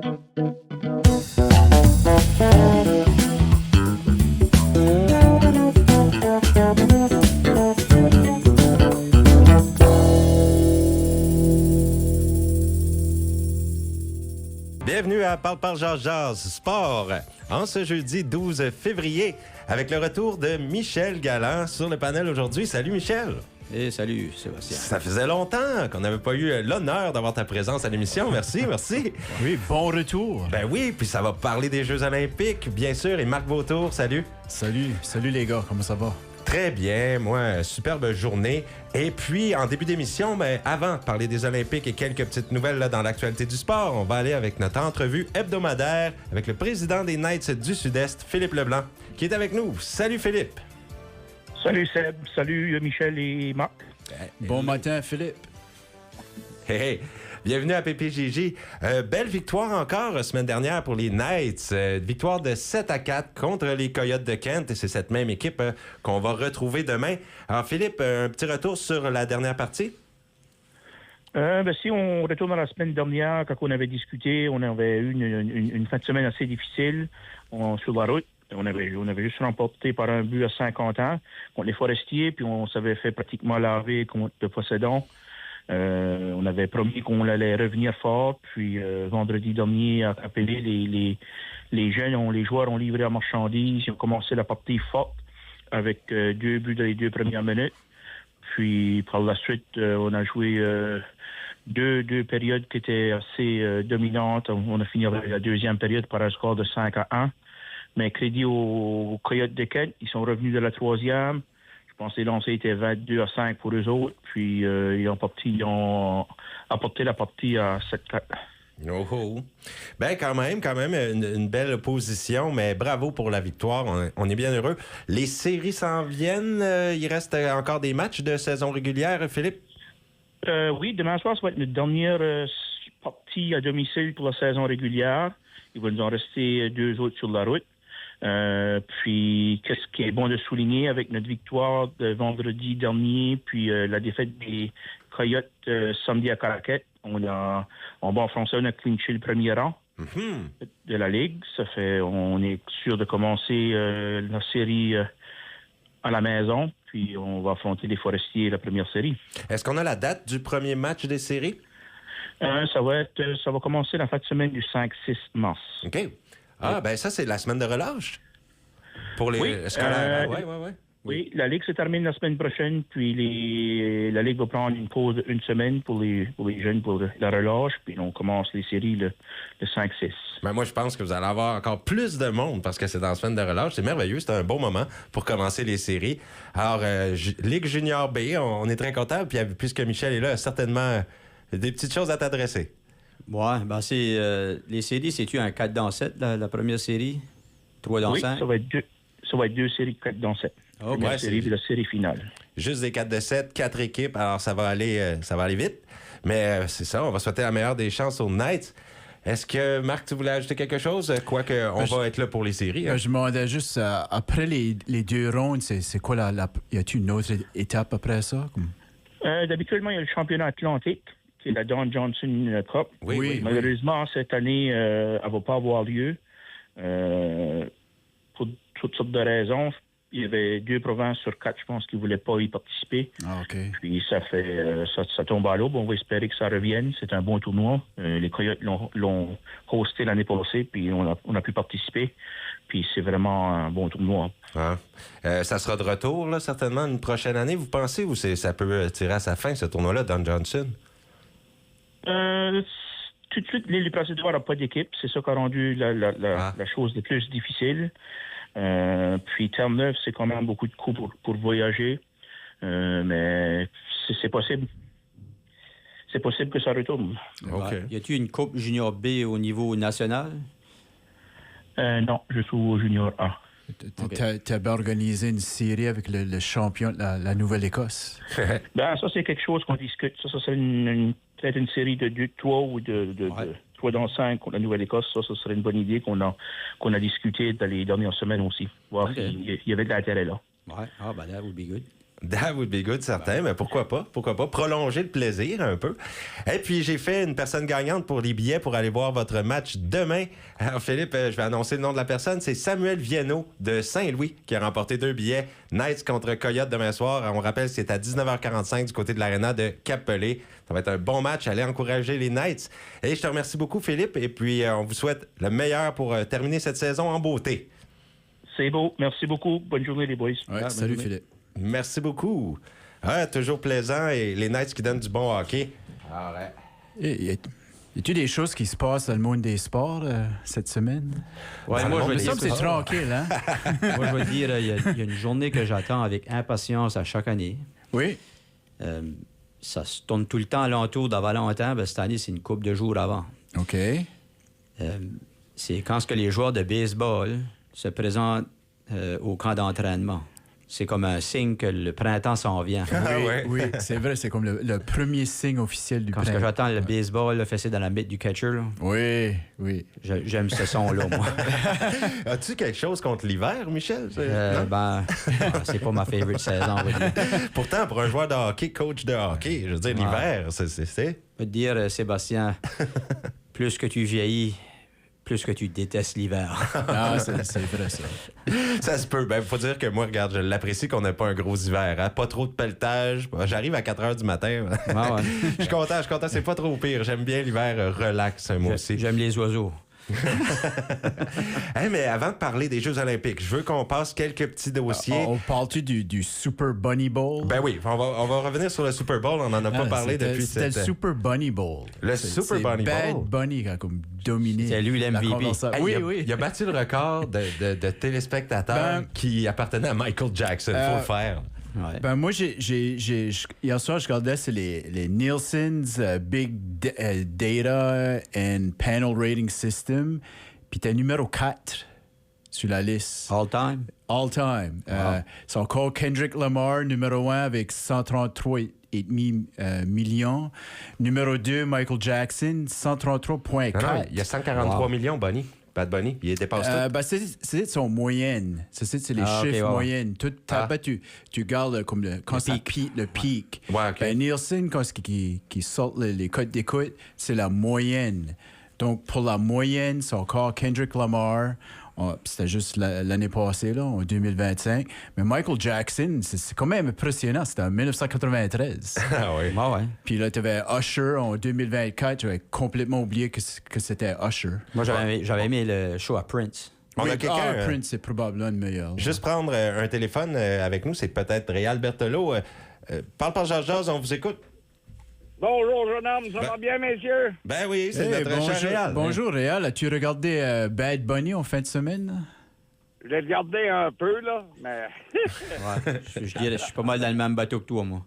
Bienvenue à Parle Jazz Sport en ce jeudi 12 février avec le retour de Michel Galland sur le panel aujourd'hui. Salut Michel! Et salut Sébastien. Ça faisait longtemps qu'on n'avait pas eu l'honneur d'avoir ta présence à l'émission. Merci, merci. Oui, bon retour. Ben oui, puis ça va parler des Jeux olympiques, bien sûr. Et Marc Vautour, salut. Salut les gars, comment ça va? Très bien, moi, superbe journée. Et puis, en début d'émission, avant de parler des Olympiques et quelques petites nouvelles là, dans l'actualité du sport, on va aller avec notre entrevue hebdomadaire avec le président des Knights du Sud-Est, Philippe Leblanc, qui est avec nous. Salut Philippe! Salut Seb, salut Michel et Marc. Bon matin Philippe. Hey! Bienvenue à PPGJ. Belle victoire encore semaine dernière pour les Knights. Victoire de 7-4 contre les Coyotes de Kent. Et c'est cette même équipe qu'on va retrouver demain. Alors Philippe, un petit retour sur la dernière partie? Si on retourne à la semaine dernière, quand on avait discuté, on avait eu une fin de semaine assez difficile sur la route. On avait juste remporté par un but à Saint-Quentin contre les Forestiers, puis on s'avait fait pratiquement laver contre le Possédon. On avait promis qu'on allait revenir fort, puis vendredi dernier, à appeler les jeunes, les joueurs ont livré la marchandise, ils ont commencé la partie forte avec 2 buts dans les 2 premières minutes. Puis par la suite, on a joué deux périodes qui étaient assez dominantes. On a fini la deuxième période par un score de 5-1. Mais crédit aux Coyotes de Kent, ils sont revenus de la troisième. Je pense que les lancers étaient 22-5 pour eux autres. Puis ils ont apporté la partie à 7-4. Oh, oh. Ben quand même une belle opposition, mais bravo pour la victoire. On est bien heureux. Les séries s'en viennent. Il reste encore des matchs de saison régulière, Philippe? Oui, demain soir, ça va être notre dernière partie à domicile pour la saison régulière. Il va nous en rester 2 autres sur la route. Puis, qu'est-ce qui est bon de souligner avec notre victoire de vendredi dernier, puis la défaite des Coyotes samedi à Caraquette, on a, en bon français, on a clinché le premier rang de la Ligue. On est sûr de commencer la série à la maison, puis on va affronter les Forestiers la première série. Est-ce qu'on a la date du premier match des séries? Ça va commencer la fin de semaine du 5-6 mars. OK. Ah, ben ça, c'est la semaine de relâche pour les scolaires. Oui, la Ligue se termine la semaine prochaine, puis la Ligue va prendre une pause d'1 semaine pour les jeunes pour la relâche, puis on commence les séries le 5-6. Ben moi, je pense que vous allez avoir encore plus de monde parce que c'est dans la semaine de relâche. C'est merveilleux, c'est un bon moment pour commencer les séries. Alors, Ligue Junior B, on est très contents, puis puisque Michel est là, certainement des petites choses à t'adresser. Ouais, ben c'est les séries, c'est-tu un 4 dans 7, la première série? 3 dans 5? Oui, ça va être 2 séries 4 dans 7. Oh, la série puis la série finale. Juste des 4 de 7, 4 équipes, alors ça va aller vite. Mais c'est ça, on va souhaiter la meilleure des chances aux Knights. Est-ce que, Marc, tu voulais ajouter quelque chose? Quoique, on va être là pour les séries. Hein? Je me demandais juste, après les 2 rondes, c'est quoi y a-t-il une autre étape après ça? D'habituellement, il y a le championnat atlantique, qui est la Don Johnson Cup. Oui. Malheureusement, cette année, elle ne va pas avoir lieu. Pour toutes sortes de raisons. Il y avait 2 provinces sur 4, je pense, qui ne voulaient pas y participer. Ah, OK. Puis ça tombe à l'eau. Bon, on va espérer que ça revienne. C'est un bon tournoi. Les Coyotes l'ont hosté l'année passée, puis on a pu participer. Puis c'est vraiment un bon tournoi. Ah. Ça sera de retour, là, certainement, une prochaine année, vous pensez, ou ça peut tirer à sa fin, ce tournoi-là, Don Johnson? Tout de suite, les procédures n'ont pas d'équipe. C'est ça qui a rendu la chose la plus difficile. Puis Terre-Neuve, c'est quand même beaucoup de coûts pour voyager. Mais c'est possible. C'est possible que ça retourne. Okay. Y a-t-il une Coupe Junior B au niveau national? Non, je suis au Junior A. Tu avais organisé une série avec le champion de la Nouvelle-Écosse. Ça, c'est quelque chose qu'on discute. Ça serait peut-être une série de 3 ou de 3 dans 5 contre la Nouvelle-Écosse. Ça serait une bonne idée qu'on a discuté dans les dernières semaines aussi. Voir s'il y avait de l'intérêt là. Ouais. Ah, ben that would be good. That would be good, certain, mais pourquoi pas? Pourquoi pas? Prolonger le plaisir un peu. Et puis, j'ai fait une personne gagnante pour les billets pour aller voir votre match demain. Alors, Philippe, je vais annoncer le nom de la personne. C'est Samuel Viennot de Saint-Louis qui a remporté 2 billets. Knights contre Coyote demain soir. On rappelle, c'est à 19h45 du côté de l'aréna de Cap-Pelé. Ça va être un bon match. Allez encourager les Knights. Et je te remercie beaucoup, Philippe. Et puis, on vous souhaite le meilleur pour terminer cette saison en beauté. C'est beau. Merci beaucoup. Bonne journée, les boys. Ouais, salut Philippe. Merci beaucoup. Ah, toujours plaisant et les Knights qui donnent du bon hockey. Ah ouais. Y a-t-il des choses qui se passent dans le monde des sports cette semaine? Ouais, Dans moi, le je monde veux des dire, Ça me c'est tranquille, hein? moi, je veux dire, il y a une journée que j'attends avec impatience à chaque année. Oui. Ça se tourne tout le temps alentour d'avant longtemps. Ben, cette année, c'est une couple de jours avant. OK. C'est quand ce que les joueurs de baseball se présentent au camp d'entraînement. C'est comme un signe que le printemps s'en vient. Ah oui, ouais. oui, c'est vrai, c'est comme le premier signe officiel du Quand ce que printemps. j'attends le baseball, là, fessé dans la mythe du catcher, là, Oui, oui. j'aime ce son-là, moi. As-tu quelque chose contre l'hiver, Michel? Non? C'est pas ma favorite saison, on va dire. Pourtant, pour un joueur de hockey, coach de hockey, je veux dire, l'hiver, c'est... Je peux te dire, Sébastien, plus que tu vieillis, plus que tu détestes l'hiver. Ah, c'est vrai, ça. Ça se peut. Ben, faut dire que moi, regarde, je l'apprécie qu'on n'ait pas un gros hiver. Hein? Pas trop de pelletage. J'arrive à 4 h du matin. Ah ouais. Je suis content. C'est pas trop pire. J'aime bien l'hiver relax, moi aussi. J'aime les oiseaux. Hey, mais avant de parler des Jeux olympiques, je veux qu'on passe quelques petits dossiers. On parle-tu du Super Bunny Bowl? Ben oui, on va revenir sur le Super Bowl. On n'en a pas parlé depuis C'était le Super Bunny Bowl. Le Super Bunny Bad Bowl. Bunny qui a comme dominé. C'est lui la l'MVP. conversation. Hey, Oui. il a battu le record de téléspectateurs Ben, qui appartenait à Michael Jackson. Faut le faire. Ouais. Ben moi, hier soir, je regardais c'est les Nielsen's Big Data and Panel Rating System. Puis t'es numéro 4 sur la liste. All time? All time. C'est encore Kendrick Lamar, numéro 1 avec 133,5 millions. Numéro 2, Michael Jackson, 133,4. Non, il y a 143 millions, Bunny. Bad Bunny. Il dépasse tout. Ben, c'est son moyenne. C'est les chiffres moyennes. Tout, tu gardes comme quand ça pique, le pic. Ouais, OK. Ben, Nielsen, quand qui sort les codes d'écoute, c'est la moyenne. Donc, pour la moyenne, c'est encore Kendrick Lamar. C'était juste l'année passée, là, en 2025. Mais Michael Jackson, c'est quand même impressionnant. C'était en 1993. Ah oui. Ah ouais. Puis là, tu avais Usher en 2024. J'avais complètement oublié que c'était Usher. Moi, j'avais aimé le show à Prince. On a quelqu'un. Prince, c'est probablement le meilleur. Juste prendre un téléphone avec nous, c'est peut-être Réal Berthelot. Parle, Georges, on vous écoute. Bonjour, jeune homme, ça va bien, messieurs? Ben oui, c'est Hey, notre cher Réal. Bonjour, Réal. As-tu regardé Bad Bunny en fin de semaine? Je l'ai regardé un peu, là, mais... Ouais. Je dirais, je suis pas mal dans le même bateau que toi, moi.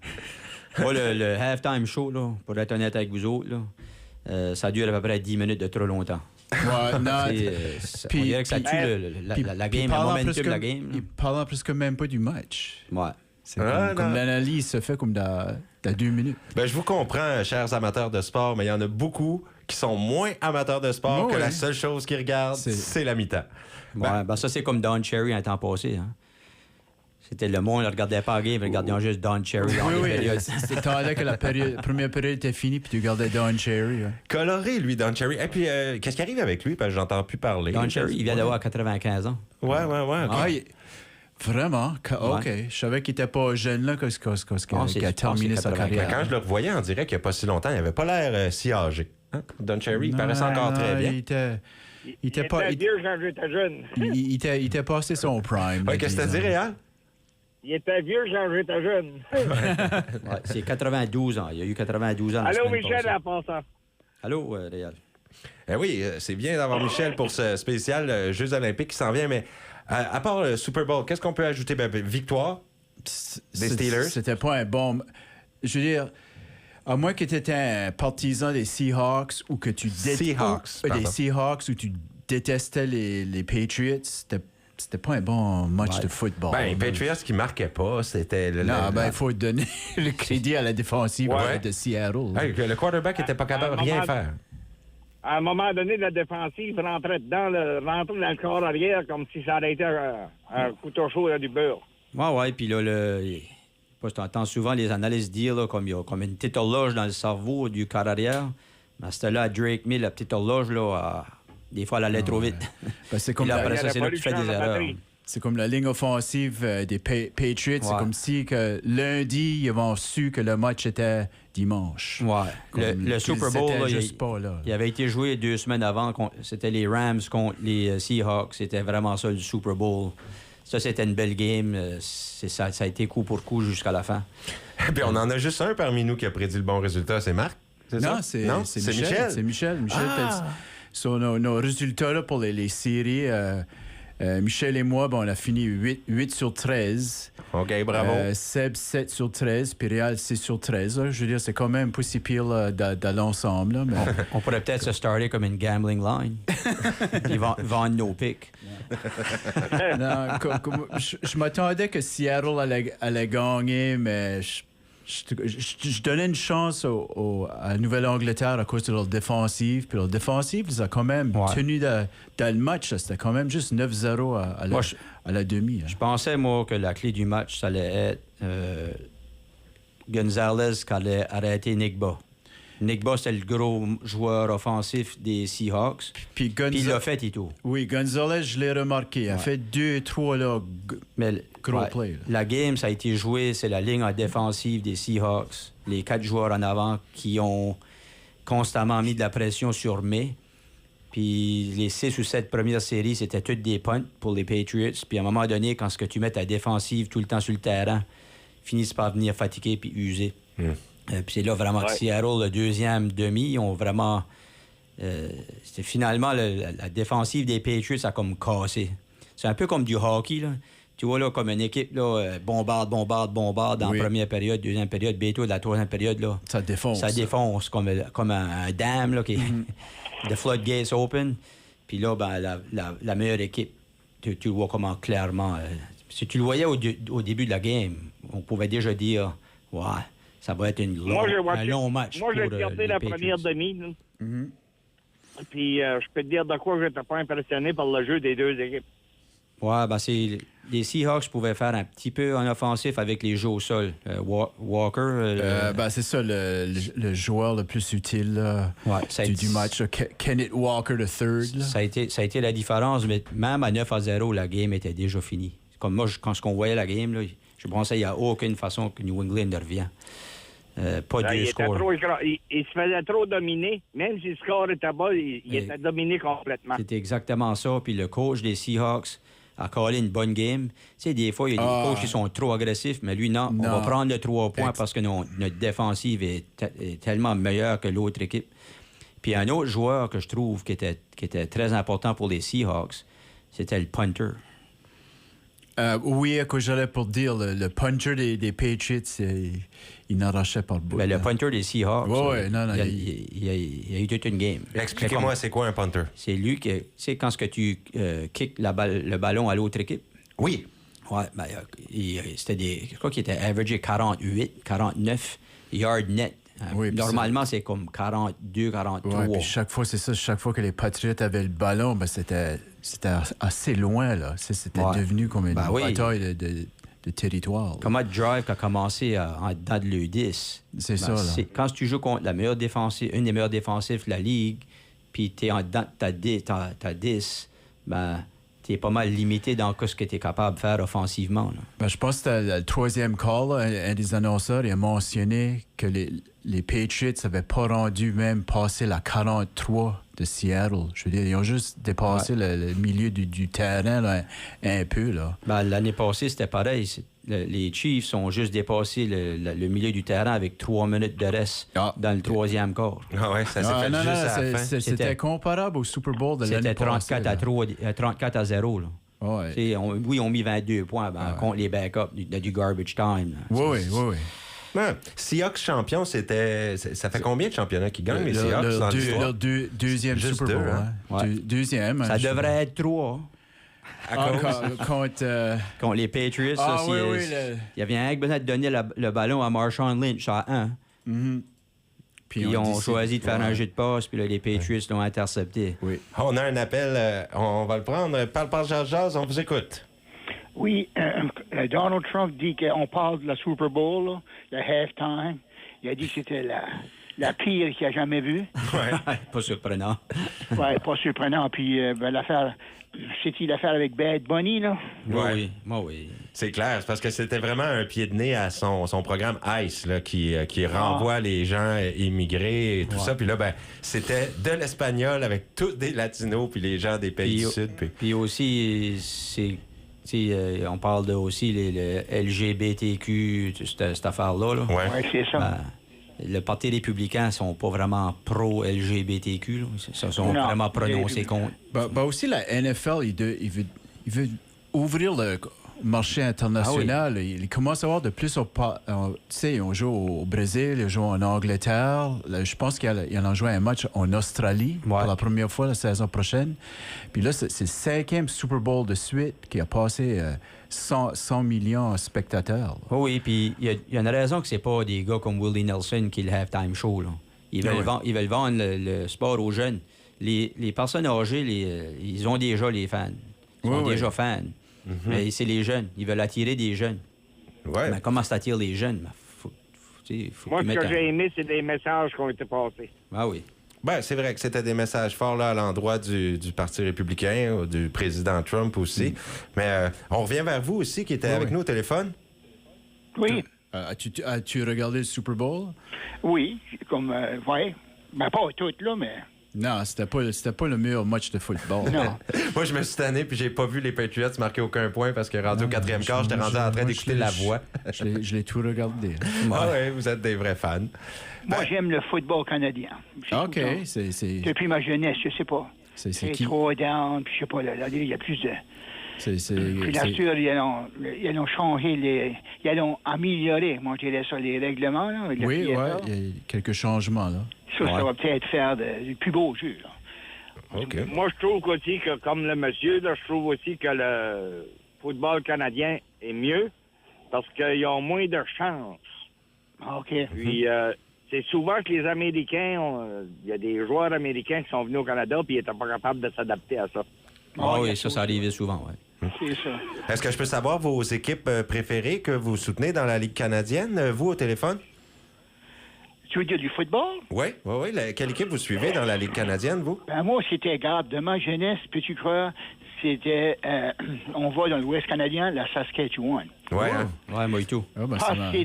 Moi, le halftime show, là, pour être honnête avec vous autres, là, ça dure à peu près 10 minutes de trop longtemps. Ouais, non. On dirait que ça tue la game, le momentum de la game. Il parle presque même pas du match. Ouais. C'est Ah, comme non. l'analyse se fait comme dans 2 minutes. Ben, je vous comprends, chers amateurs de sport, mais il y en a beaucoup qui sont moins amateurs de sport Oh, que oui. la seule chose qu'ils regardent, c'est la mi-temps. Ouais, ben ça, c'est comme Don Cherry un temps passé. Hein. C'était le monde ne regardait pas la game, il regardait juste Don Cherry dans les périodes. C'était que la première période était finie, puis tu regardais Don Cherry. Ouais. Coloré, lui, Don Cherry. Et puis, qu'est-ce qui arrive avec lui? Parce que j'entends plus parler. Don Cherry, il vient d'avoir 95 ans. Ouais. OK. Ah, vraiment? OK. Ouais. Je savais qu'il était pas jeune là, qu'il a terminé sa carrière. Quand je le revoyais, on dirait qu'il n'y a pas si longtemps, il n'avait pas l'air si âgé. Hein? Don Cherry, il paraissait encore très bien. Il était pas. vieux quand j'étais jeune. Il était passé son prime. Ouais, qu'est-ce que t'as dit, Réal? Il était vieux quand j'étais jeune. Ouais, c'est 92 ans. Il a eu 92 ans. la Allô, semaine Michel, passée. en passant. Allô, Réal. Eh oui, c'est bien d'avoir Michel pour ce spécial Jeux olympiques qui s'en vient, mais à part le Super Bowl, qu'est-ce qu'on peut ajouter? Ben, victoire des Steelers. C'était pas un bon. Je veux dire, à moins que tu étais un partisan des Seahawks ou que tu pardon. des Seahawks ou tu détestais les Patriots, c'était pas un bon match de football. Ben, Patriots qui marquait pas, c'était... Non, ben, il faut donner le crédit à la défensive de Seattle. Hey, le quarterback était pas capable de rien faire. À un moment donné, la défensive rentrait dans le corps arrière comme si ça avait été un couteau chaud à du beurre. Ouais, puis là, pas si tu entends souvent les analystes dire là, comme il y a comme une petite horloge dans le cerveau du quart arrière. Mais c'était là, Drake Mill, la petite horloge, là, des fois, elle allait trop vite. Ben, c'est comme Puis là, la- après ça, Il c'est aurait là que tu fais fallu des changer la erreurs. batterie. C'est comme la ligne offensive des Patriots. C'est Ouais. comme si que lundi, ils ont su que le match était dimanche. Ouais. Comme Le qu'ils Super Bowl, étaient là, juste pas là. il avait été joué 2 semaines avant. C'était les Rams contre les Seahawks. C'était vraiment ça, le Super Bowl. Ça, c'était une belle game. Ça a été coup pour coup jusqu'à la fin. Puis on en a juste un parmi nous qui a prédit le bon résultat, c'est Marc. C'est Non, ça? c'est Michel. C'est Michel. Michel sur nos résultats là, pour les séries, Michel et moi, on a fini 8 sur 13. OK, bravo. Seb 7 sur 13, puis Réal 6 sur 13. Là. Je veux dire, c'est quand même pas si pire là, dans l'ensemble. Là, mais... On pourrait peut-être se starter comme une gambling line. Puis vendre nos picks. Non, je m'attendais que Seattle allait gagner, mais je donnais une chance à Nouvelle-Angleterre à cause de leur défensive. Puis leur défensive, ils ont quand même Ouais. tenu dans le match. Là. C'était quand même juste 9-0 à la demi. Hein. Je pensais, moi, que la clé du match, ça allait être Gonzalez qui allait arrêter Nick Ba. Nick Ba, c'était le gros joueur offensif des Seahawks. Puis Puis il l'a fait et tout. Oui, Gonzalez, je l'ai remarqué. Il a fait 2-3 là. Mais Gros play, là. la game, ça a été joué, c'est la ligne en défensive des Seahawks. Les 4 joueurs en avant qui ont constamment mis de la pression sur May. Puis les 6 ou 7 premières séries, c'était toutes des punts pour les Patriots. Puis à un moment donné, quand ce que tu mets ta défensive tout le temps sur le terrain, finissent par venir fatiguer puis user. Puis c'est là vraiment que Seattle, le deuxième demi, ils ont vraiment... c'était finalement la défensive des Patriots a comme cassé. C'est un peu comme du hockey, là. Tu vois, là, comme une équipe, là, bombarde dans Oui. la première période, deuxième période, bientôt, la troisième période, là. Ça défonce. Ça défonce comme un dam, là, qui the floodgates open. Puis là, ben, la meilleure équipe, tu le vois comment clairement... si tu le voyais au début de la game, on pouvait déjà dire, ouais, ça va être un long match. Moi, j'ai pour, regardé les la Patriots. première demi. Là. Puis, je peux te dire de quoi j'étais pas impressionné par le jeu des deux équipes. Ouais, ben c'est... Les Seahawks pouvaient faire un petit peu en offensif avec les jeux au sol. Walker... Ben, c'est ça, le joueur le plus utile là, Ouais, ça a du été- match. Là. Kenneth Walker III. Là. Ça a été la différence, mais même à 9-0, la game était déjà finie. Comme moi, quand on voyait la game, là, je pensais qu'il n'y a aucune façon que New England ne revient. Pas Là, deux il, était scores. trop il se faisait trop dominer. Même si le score était bas, il était dominé complètement. C'était exactement ça. Puis le coach des Seahawks a collé une bonne game. Tu sais, des fois, il y a des coachs qui sont trop agressifs, mais lui, non. On va prendre le 3 points parce que notre défensive est tellement meilleure que l'autre équipe. Puis un autre joueur que je trouve qui était très important pour les Seahawks, c'était le punter. Oui, que j'allais pour dire, le puncher des Patriots, il n'arrachait pas le bout. Mais le là. punter des Seahawks, Ouais, non, il a eu toute une game. Expliquez-moi, c'est quoi un punter? C'est lui qui... Tu sais, quand ce que tu kicks le ballon à l'autre équipe, Oui. ouais, ben, c'était des... Je crois qu'il était averagé 48, 49 yards net. Oui, puis Normalement, c'est comme 42, 43. Ouais, puis chaque fois, c'est ça. Chaque fois que les Patriots avaient le ballon, ben c'était assez loin, là. C'était Ouais. devenu comme une Ben oui. bataille de territoire. là. Comment le drive qui a commencé en dedans de l'E10. C'est ça, là. Quand tu joues contre la meilleure défensive, une des meilleures défensives de la Ligue, puis tu es en dedans de ta 10, ben, tu es pas mal limité dans ce que tu es capable de faire offensivement. Là. Ben, je pense que c'était le troisième call, là, un des annonceurs il a mentionné que les Patriots n'avaient pas rendu même passer la 43 de Seattle. Je veux dire, ils ont juste dépassé le milieu du terrain là, un peu. Là. Ben, l'année passée, c'était pareil. Les Chiefs ont juste dépassé le milieu du terrain avec 3 minutes de reste dans le troisième quart. Ah ouais, ça s'est fait non, juste à la fin. c'était comparable au Super Bowl de l'année C'était passée. 34 à 0. Là. Ouais. Oui, ils ont mis 22 points contre les backups du garbage time. Là. Oui. Ouais. Seahawks champion, ça fait combien de championnats qu'ils gagnent, les Seahawks, dans l'histoire? Leur deuxième Juste Super Bowl. deux, hein? Hein? Deuxième. Ça devrait être 3 contre les Patriots. Ah, ça, oui, c'est- oui, Il y avait un besoin de donner le ballon à Marshawn Lynch à 1. Puis ils ont choisi de faire un jeu de passe, puis là, les Patriots l'ont intercepté. Oui. On a un appel, on va le prendre. Parle, Jazz, on vous écoute. Oui, Donald Trump dit qu'on parle de la Super Bowl, là, le halftime. Il a dit que c'était la pire qu'il a jamais vue. Pas surprenant. Ouais, pas surprenant. Puis l'affaire, c'est-il l'affaire avec Bad Bunny, là? Ouais. Oui. C'est clair, c'est parce que c'était vraiment un pied de nez à son programme ICE là, qui renvoie les gens immigrés et tout ça. Puis là, ben, c'était de l'espagnol avec tous des latinos puis les gens des pays du Sud. Puis aussi, on parle de aussi le LGBTQ, cette affaire-là. Là. Ouais, c'est ça. Ben, le Parti républicain ne sont pas vraiment pro-LGBTQ. Là. Ils sont vraiment prononcés contre. Ben aussi, la NFL, il veut ouvrir le marché international. Il commence à avoir de plus... Tu sais, on joue au Brésil, on joue en Angleterre. Là, je pense qu'il en a joué un match en Australie pour la première fois la saison prochaine. Puis là, c'est le 5e Super Bowl de suite qui a passé 100 millions de spectateurs. Oui, puis il y a une raison que c'est pas des gars comme Willie Nelson qui est le halftime show. Là. Ils veulent vendre le sport aux jeunes. Les personnes âgées, ils ont déjà les fans. Ils sont déjà fans. Mm-hmm. Mais c'est les jeunes. Ils veulent attirer des jeunes. Ouais. Mais comment ça attire les jeunes? Faut moi, ce que j'ai aimé, c'est des messages qui ont été passés. Ah oui. Ben, c'est vrai que c'était des messages forts là, à l'endroit du Parti républicain, du président Trump aussi. Mais on revient vers vous aussi, qui était avec nous au téléphone. Oui. As-tu regardé le Super Bowl? Oui, comme... ouais. Ben, pas tout, là, mais... Non, c'était pas le meilleur match de football. Non. Moi, je me suis tanné puis j'ai pas vu les Patriots marquer aucun point parce que rendu au 4e quart, j'étais rendu en train d'écouter la voix. Je l'ai tout regardé. Ah ouais, vous êtes des vrais fans. Moi, j'aime le football canadien. OK. Depuis ma jeunesse, je sais pas. C'est qui? Trois down, puis je sais pas, là, il y a plus de... Puis là, sûr, ils ont changé ils ont amélioré, monté les règlements, là. Oui, il y a quelques changements, là. Ça va peut-être faire du plus beau jeu, là. OK. Moi, je trouve aussi que, comme le monsieur, là, je trouve aussi que le football canadien est mieux parce qu'ils ont moins de chance. OK. Puis, c'est souvent que les Américains, il y a des joueurs américains qui sont venus au Canada puis ils n'étaient pas capables de s'adapter à ça. Ah oui, ça arrivait souvent, oui. C'est ça. Est-ce que je peux savoir vos équipes préférées que vous soutenez dans la Ligue canadienne, vous, au téléphone? Tu veux dire du football? Oui. Quelle équipe vous suivez dans la Ligue canadienne, vous? Ben moi, c'était, garde, de ma jeunesse, peux-tu croire, c'était, on va dans l'Ouest canadien, la Saskatchewan. Ouais, hein? Ouais, moi et tout.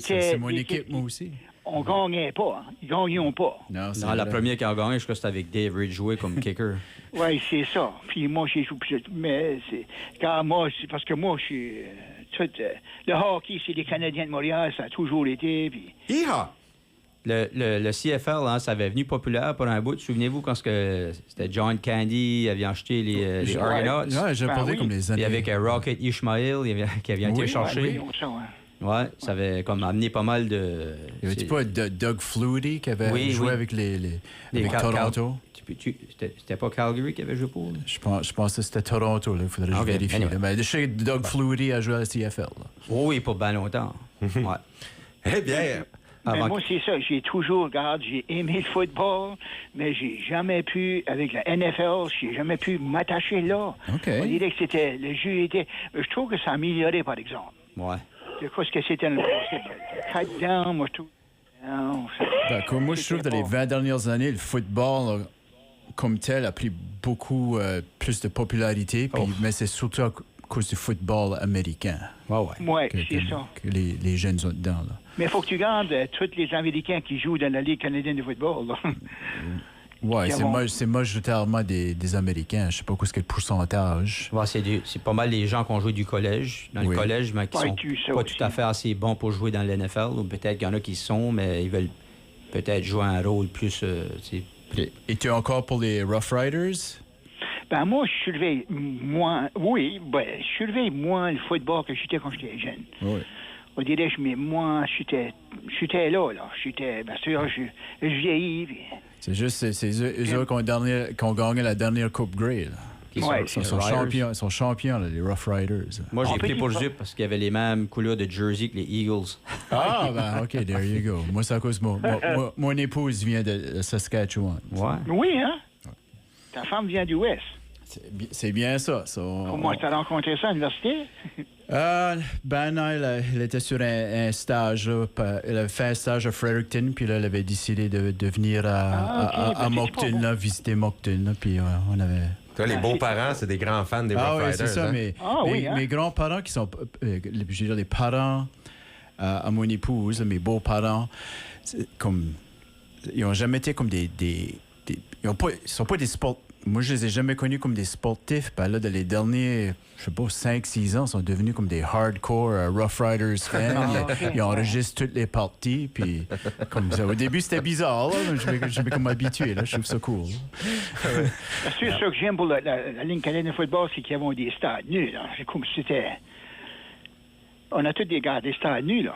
C'est mon équipe, moi aussi. On gagnait pas. Hein. Ils gagnions pas. Non, la première qui a gagné, je crois que c'était avec Dave Ridgway comme kicker. Oui, c'est ça. Puis moi, j'ai joué... Mais c'est... Car moi, c'est parce que moi, je suis... le hockey, c'est les Canadiens de Montréal, ça a toujours été, puis... Hi-ha! Le CFL, hein, ça avait venu populaire pour un bout. Souvenez-vous quand c'était John Candy avait acheté les Argonauts. Ouais, j'ai parlé comme les années. Puis avec Rocket Ishmael qui avait été cherché. Ouais, ça avait comme amené pas mal de... Il y avait pas Doug Flutie qui avait joué avec avec Toronto? C'était pas Calgary qui avait joué pour? Je pense que c'était Toronto, il faudrait que je vérifie. Anyway. Mais je sais que Doug Flutie a joué à la CFL. Oui, pas bien longtemps. Ouais. Eh bien... Mais moi, c'est ça. J'ai toujours, j'ai aimé le football, mais j'ai jamais pu, avec la NFL, j'ai jamais pu m'attacher là. Okay. On dirait que le jeu était... Je trouve que ça a amélioré, par exemple. Ouais. Je crois que c'était le cut down, moi, je trouve... D'accord. Moi, je trouve que dans les 20 dernières années, le football, comme tel, a pris beaucoup plus de popularité, mais c'est surtout à cause du football américain. Oui, c'est ça. Que les jeunes sont dedans, là. Mais il faut que tu gardes tous les Américains qui jouent dans la Ligue canadienne de football. Oui, c'est majoritairement des Américains. Je ne sais pas quoi c'est le pourcentage. Ouais, c'est pas mal les gens qui ont joué du collège. Dans le collège, mais qui sont pas tout à fait assez bons pour jouer dans l'NFL. Ou peut-être qu'il y en a qui sont, mais ils veulent peut-être jouer un rôle plus... Et tu es encore pour les Rough Riders? Ben moi, je surveille moins... Oui, je surveille moins le football que j'étais quand j'étais jeune. Oui. On dirait que moi, j'étais là. J'étais, bien sûr, je vieillis. Puis... C'est juste, eux autres qui ont gagné la dernière Coupe Grey. Ils sont champions, là, les Rough Riders. Moi, j'ai pris pour Jup parce qu'il y avait les mêmes couleurs de jersey que les Eagles. Ah, ben, OK, there you go. Moi, c'est à cause de mon épouse vient de Saskatchewan. Ouais. Oui, hein? Ta femme vient du Ouest. C'est bien ça. Comment tu as rencontré ça à l'université? Non, il était sur un stage. Là, il avait fait un stage à Fredericton, puis là, il avait décidé de venir à Moncton, là, visiter Moncton. Là, puis on avait... Toi, les beaux-parents, c'est des grands fans des Rough Riders. C'est ça, hein? mes grands-parents qui sont... je veux dire, les parents à mon épouse, mes beaux-parents, comme... Ils n'ont jamais été comme des ils sont pas des sportifs. Moi, je les ai jamais connus comme des sportifs. Ben là, dans les derniers, je sais pas, 5-6 ans, ils sont devenus comme des hardcore Rough Riders fans. Ils enregistrent toutes les parties. Puis, comme ça. Au début, c'était bizarre. Là, je m'ai comme habitué. Là, je trouve ça cool. C'est sûr que j'aime pour la ligne canadienne de football, c'est qu'ils ont des stades nus. Là. C'est comme si c'était... On a tous des gars des stades nus, là.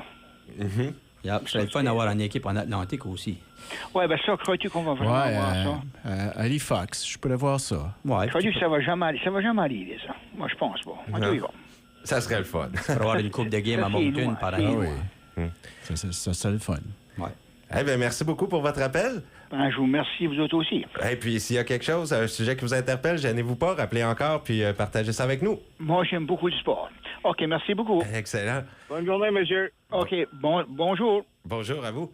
Mm-hmm. Ça serait le fun d'avoir une équipe en Atlantique aussi. Oui, ben ça, crois-tu qu'on va vraiment voir ça? À Halifax, je pourrais voir ça. Ouais, crois-tu que ça va jamais arriver, ça? Moi, je pense pas. Ça serait le fun. Pour avoir une coupe de game à Moncton par année. Oui. Ça serait le fun. Ouais. Eh bien, merci beaucoup pour votre appel. Ben, je vous remercie, vous autres aussi. Et puis, s'il y a quelque chose, un sujet qui vous interpelle, gênez-vous pas, rappelez encore, puis partagez ça avec nous. Moi, j'aime beaucoup le sport. OK, merci beaucoup. Excellent. Bonne journée, monsieur. OK, bonjour. Bonjour à vous.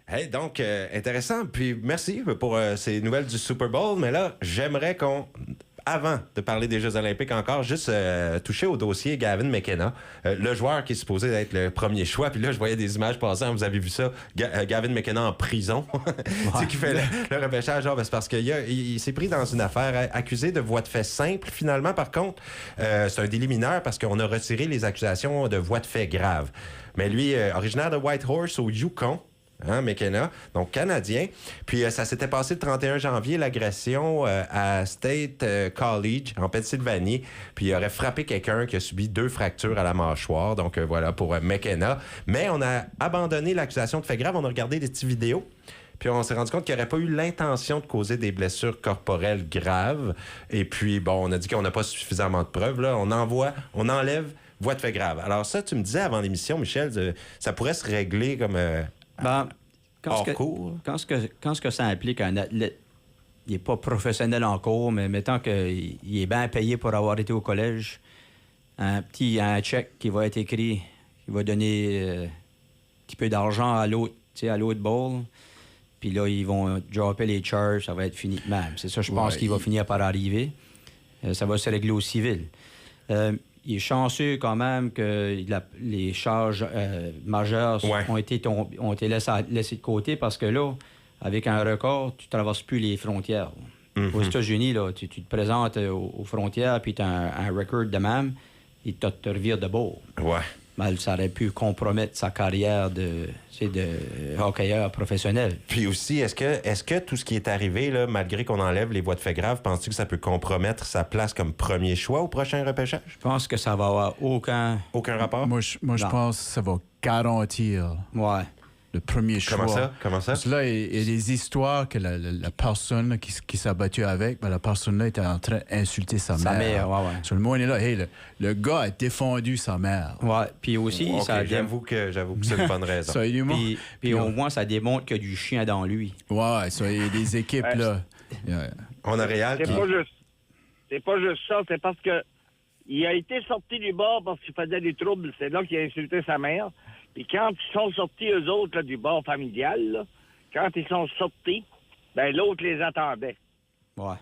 Hey, donc, intéressant. Puis, merci pour ces nouvelles du Super Bowl. Mais là, j'aimerais qu'on, avant de parler des Jeux olympiques encore, juste toucher au dossier Gavin McKenna, le joueur qui est supposé être le premier choix. Puis là, je voyais des images passer, vous avez vu ça, Gavin McKenna en prison. Tu sais, qui fait le repêchage. Genre, c'est parce qu'il s'est pris dans une affaire accusé de voie de fait simple. Finalement, par contre, c'est un délit mineur parce qu'on a retiré les accusations de voie de fait grave. Mais lui, originaire de Whitehorse, au Yukon, hein, McKenna, donc canadien. Puis ça s'était passé le 31 janvier, l'agression à State College, en Pennsylvanie. Puis il aurait frappé quelqu'un qui a subi 2 fractures à la mâchoire. Donc voilà pour McKenna. Mais on a abandonné l'accusation de fait grave. On a regardé des petites vidéos. Puis on s'est rendu compte qu'il n'aurait pas eu l'intention de causer des blessures corporelles graves. Et puis, bon, on a dit qu'on n'a pas suffisamment de preuves. Là. On enlève voie de fait grave. Alors ça, tu me disais avant l'émission, Michel, ça pourrait se régler comme hors cours. Quand ce que ça implique un athlète, il n'est pas professionnel en cours, mais mettons qu'il est bien payé pour avoir été au collège, un chèque qui va être écrit, qui va donner un petit peu d'argent à l'autre ball, puis là, ils vont dropper les charges, ça va être fini de même. C'est ça, je pense qu'il va finir par arriver. Ça va se régler au civil. Il est chanceux quand même que les charges majeures ont été laissées de côté parce que là, avec un record, tu ne traverses plus les frontières. Mm-hmm. Aux États-Unis, là, tu te présentes aux frontières puis tu as un record de même, ils te revirent de bord. Ouais. Mal, ça aurait pu compromettre sa carrière de hockeyeur professionnel. Puis aussi, est-ce que tout ce qui est arrivé, là, malgré qu'on enlève les voies de fait grave, penses-tu que ça peut compromettre sa place comme premier choix au prochain repêchage? Je pense que ça va avoir aucun rapport? Moi, je pense que ça va garantir le premier choix. Comment ça? Parce que là, il y a des histoires que la personne là, qui s'est battue avec, la personne-là était en train d'insulter sa mère. Sur le monde est là, hey, le gars a défendu sa mère. Ouais, puis aussi, j'avoue que c'est une bonne raison. Puis au moins, ça démontre qu'il y a du chien dans lui. Ouais, ça, il y a des équipes, là. On a Réal qui... C'est pas juste ça, c'est parce que il a été sorti du bar parce qu'il faisait des troubles. C'est là qu'il a insulté sa mère. Puis quand ils sont sortis, eux autres, là, du bar familial, là, quand ils sont sortis, ben l'autre les attendait. Ouais.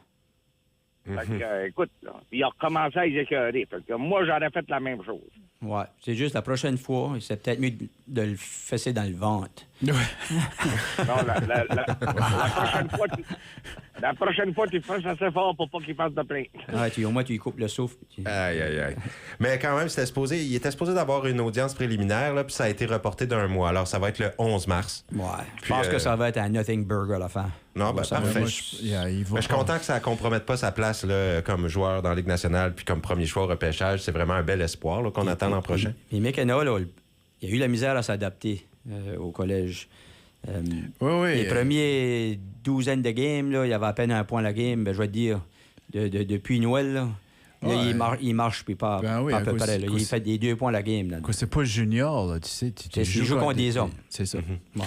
Fait que, écoute, là, puis il a recommencé à les écœurer. Fait que moi, j'aurais fait la même chose. Ouais. C'est juste la prochaine fois, c'est peut-être mieux de le fesser dans le ventre. Non, la prochaine fois, tu fesses assez fort pour pas qu'il fasse de plainte. Au moins, tu lui coupes le souffle. Aïe. Mais quand même, il était supposé d'avoir une audience préliminaire, là, puis ça a été reporté d'un mois. Alors, ça va être le 11 mars. Ouais. Je pense que ça va être un Nothing Burger à la fin. Non, parfait. Mais je suis content que ça ne compromette pas sa place là, comme joueur dans la Ligue nationale puis comme premier choix au repêchage. C'est vraiment un bel espoir là, qu'on attend l'an prochain. Et McKenna, là, il a eu la misère à s'adapter au collège. Les premiers douzaines de games, là, il y avait à peine un point la game. Je vais te dire, depuis Noël, là, il marche puis pas à peu près. Là. Il fait des 2 points la game. Là. C'est pas junior, là, tu sais. Il joue contre des hommes. C'est ça. Ouais,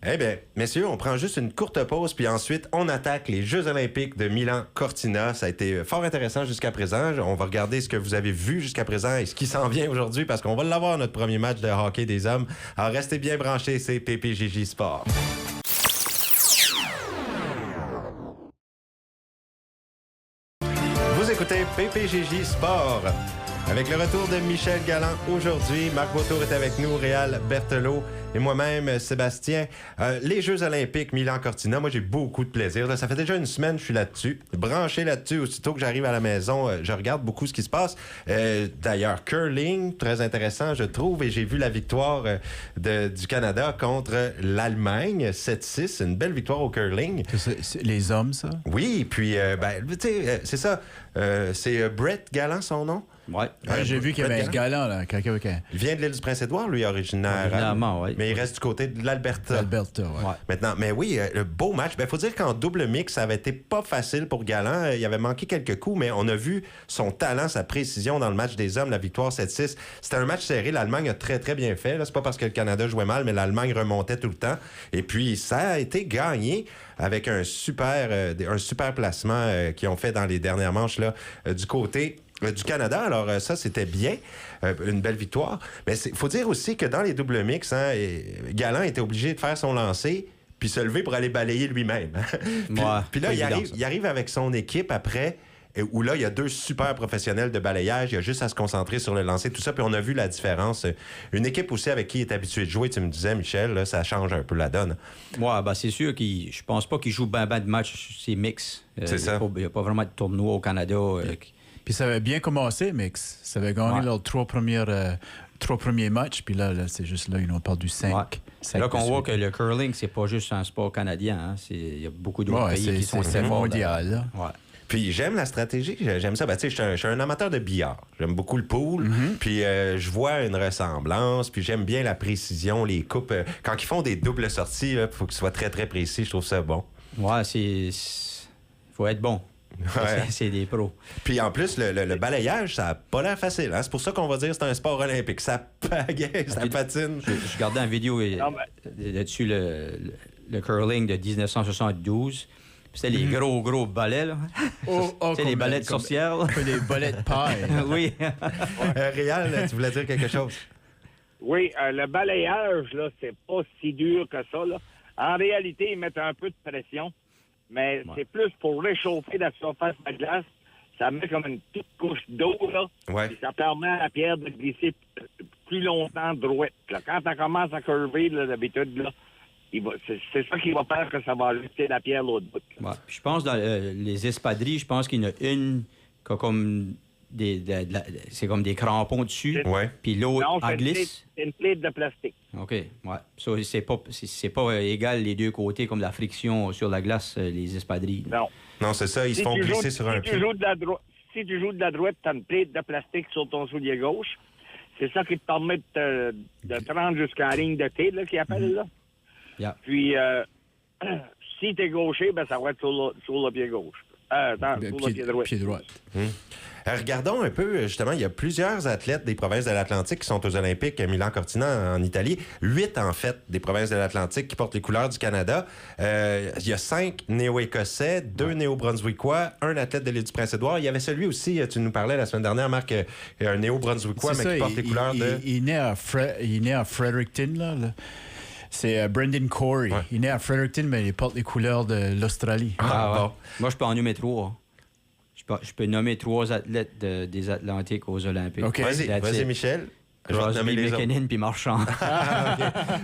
Eh bien, messieurs, on prend juste une courte pause, puis ensuite, on attaque les Jeux olympiques de Milan-Cortina. Ça a été fort intéressant jusqu'à présent. On va regarder ce que vous avez vu jusqu'à présent et ce qui s'en vient aujourd'hui, parce qu'on va l'avoir, notre premier match de hockey des hommes. Alors, restez bien branchés, c'est PPJJ Sport. Vous écoutez PPJJ Sport. Avec le retour de Michel Galland aujourd'hui, Marc Beautour est avec nous, Réal Berthelot et moi-même, Sébastien. Les Jeux olympiques Milan-Cortina, moi j'ai beaucoup de plaisir. Là, ça fait déjà une semaine que je suis là-dessus. Branché là-dessus, aussitôt que j'arrive à la maison, je regarde beaucoup ce qui se passe. D'ailleurs, curling, très intéressant, je trouve. Et j'ai vu la victoire du Canada contre l'Allemagne, 7-6. C'est une belle victoire au curling. C'est les hommes, ça? Oui, puis, tu sais, c'est ça. C'est Brett Galland, son nom? Ouais. J'ai vu qu'il y avait un galant, là. Il vient de l'île du Prince-Édouard, lui, originaire. Évidemment, oui. Mais il reste du côté de l'Alberta. L'Alberta, ouais. Maintenant, mais oui, le beau match. Il faut dire qu'en double mix, ça avait été pas facile pour Galland. Il avait manqué quelques coups, mais on a vu son talent, sa précision dans le match des hommes, la victoire 7-6. C'était un match serré. L'Allemagne a très, très bien fait. Là. C'est pas parce que le Canada jouait mal, mais l'Allemagne remontait tout le temps. Et puis, ça a été gagné avec un super placement qu'ils ont fait dans les dernières manches là, du côté du Canada. Alors, ça, c'était bien. Une belle victoire. Mais il faut dire aussi que dans les doubles mix, Galland était obligé de faire son lancer puis se lever pour aller balayer lui-même. Puis là, il arrive avec son équipe après, où là, il y a 2 super professionnels de balayage. Il y a juste à se concentrer sur le lancer, tout ça. Puis on a vu la différence. Une équipe aussi avec qui il est habitué de jouer, tu me disais, Michel, là, ça change un peu la donne. Ouais, ben c'est sûr je pense pas qu'il joue ben de matchs, c'est mix. C'est ça. Il n'y a pas vraiment de tournoi au Canada. Puis ça avait bien commencé, Mix. Ça avait gagné leurs 3 premiers matchs. Puis là, c'est juste là, on parle du 5. Ouais. C'est là qu'on voit que le curling, c'est pas juste un sport canadien. Hein. Il y a beaucoup d'autres pays qui sont c'est mondial. Ouais. Puis j'aime la stratégie, j'aime ça. Tu sais, je suis un amateur de billard. J'aime beaucoup le pool. Puis je vois une ressemblance. Puis j'aime bien la précision, les coupes. Quand ils font des doubles sorties, il faut que ce soit très, très précis. Je trouve ça bon. Ouais, faut être bon. Ouais. C'est des pros. Puis en plus, le balayage, ça n'a pas l'air facile. Hein? C'est pour ça qu'on va dire que c'est un sport olympique. Ça pagaie, ça patine. Je regardais une vidéo là-dessus, le curling de 1972. C'était les gros balais, là. C'était les balais de sorcières. Les balais de paille. Oui. Réal, tu voulais dire quelque chose? Oui, le balayage, là, c'est pas si dur que ça, là. En réalité, ils mettent un peu de pression, mais c'est plus pour réchauffer la surface de la glace. Ça met comme une petite couche d'eau, là. Ouais. Et ça permet à la pierre de glisser plus longtemps droite. Là. Quand ça commence à curver, là, d'habitude, là, c'est ça qui va faire que ça va lifter la pierre l'autre bout. Ouais. Je pense dans les espadrilles, je pense qu'il y en a une qui a comme c'est comme des crampons dessus. Ouais. Puis l'autre en glisse. C'est une plaide de plastique. OK. Ouais. So, c'est pas égal les deux côtés comme la friction sur la glace, les espadrilles. Non. Non, c'est ça. Ils se font glisser sur un pied. Si tu joues de la droite, tu as une plaide de plastique sur ton soulier gauche. C'est ça qui te permet de te rendre jusqu'à la ligne de T, là, qu'ils appellent, là. Yeah. Puis, si tu es gaucher, ben, ça va être sur le pied gauche. Sur le pied droit. Regardons un peu, justement, il y a plusieurs athlètes des provinces de l'Atlantique qui sont aux Olympiques à Milan-Cortina en Italie. 8, en fait, des provinces de l'Atlantique qui portent les couleurs du Canada. Il y a 5 néo-écossais, 2 néo-brunswickois, un athlète de l'île du Prince-Édouard. Il y avait celui aussi, tu nous parlais la semaine dernière, Marc, un néo-brunswickois, mais qui porte les couleurs de... Il est né à Fredericton, là. C'est Brendan Corey. Ouais. Il est né à Fredericton, mais il porte les couleurs de l'Australie. Bon. Moi, je peux en nommer 3. Je peux nommer 3 athlètes des Atlantiques aux Olympiques. OK, vas-y, Michel. Crosby, McKinnon puis Marchand.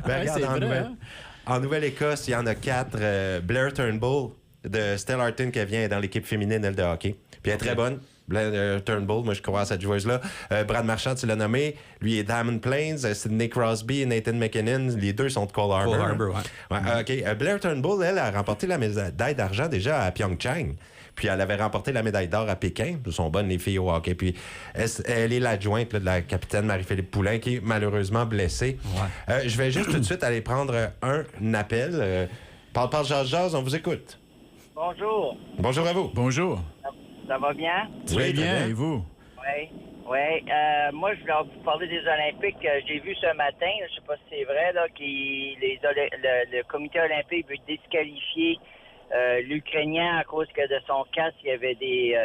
Regarde, en Nouvelle-Écosse, il y en a 4. Blair Turnbull de Stellarton qui vient dans l'équipe féminine, elle, de hockey. Puis elle est très bonne. Blair Turnbull, moi je crois à cette joueuse-là. Brad Marchand, tu l'as nommé. Lui est Diamond Plains. Sidney Crosby et Nathan McKinnon. Les 2 sont de Cole Harbour. Cole Harbour, ouais. OK. Blair Turnbull, elle a remporté la médaille d'argent déjà à Pyeongchang. Puis elle avait remporté la médaille d'or à Pékin. Elles sont bonnes, les filles au hockey. Puis elle est l'adjointe de la capitaine Marie-Philippe Poulin, qui est malheureusement blessée. Ouais. Je vais juste tout de suite aller prendre un appel. Parle, jase, on vous écoute. Bonjour. Bonjour à vous. Bonjour. Ça va bien? Très bien, et vous? Oui. Moi, je voulais vous parler des Olympiques. J'ai vu ce matin, je ne sais pas si c'est vrai, là, le comité olympique veut disqualifier l'Ukrainien à cause que de son casque, il y avait des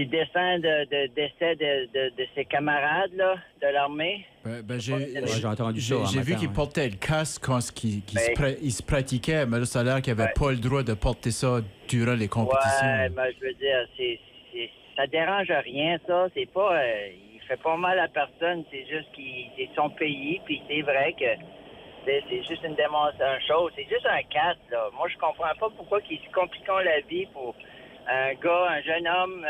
dessins de décès de ses camarades là, de l'armée. J'ai entendu ça. J'ai vu qu'il portait le casque quand il se pratiquait, mais là, ça a l'air qu'il n'avait pas le droit de porter ça durant les compétitions. Ouais, mais je veux dire, ça dérange rien, ça. C'est pas... il fait pas mal à personne, c'est juste qu'il c'est son pays, puis c'est vrai que c'est juste une chose. C'est juste un casque, là. Moi, je comprends pas pourquoi ils se compliquent la vie pour un jeune homme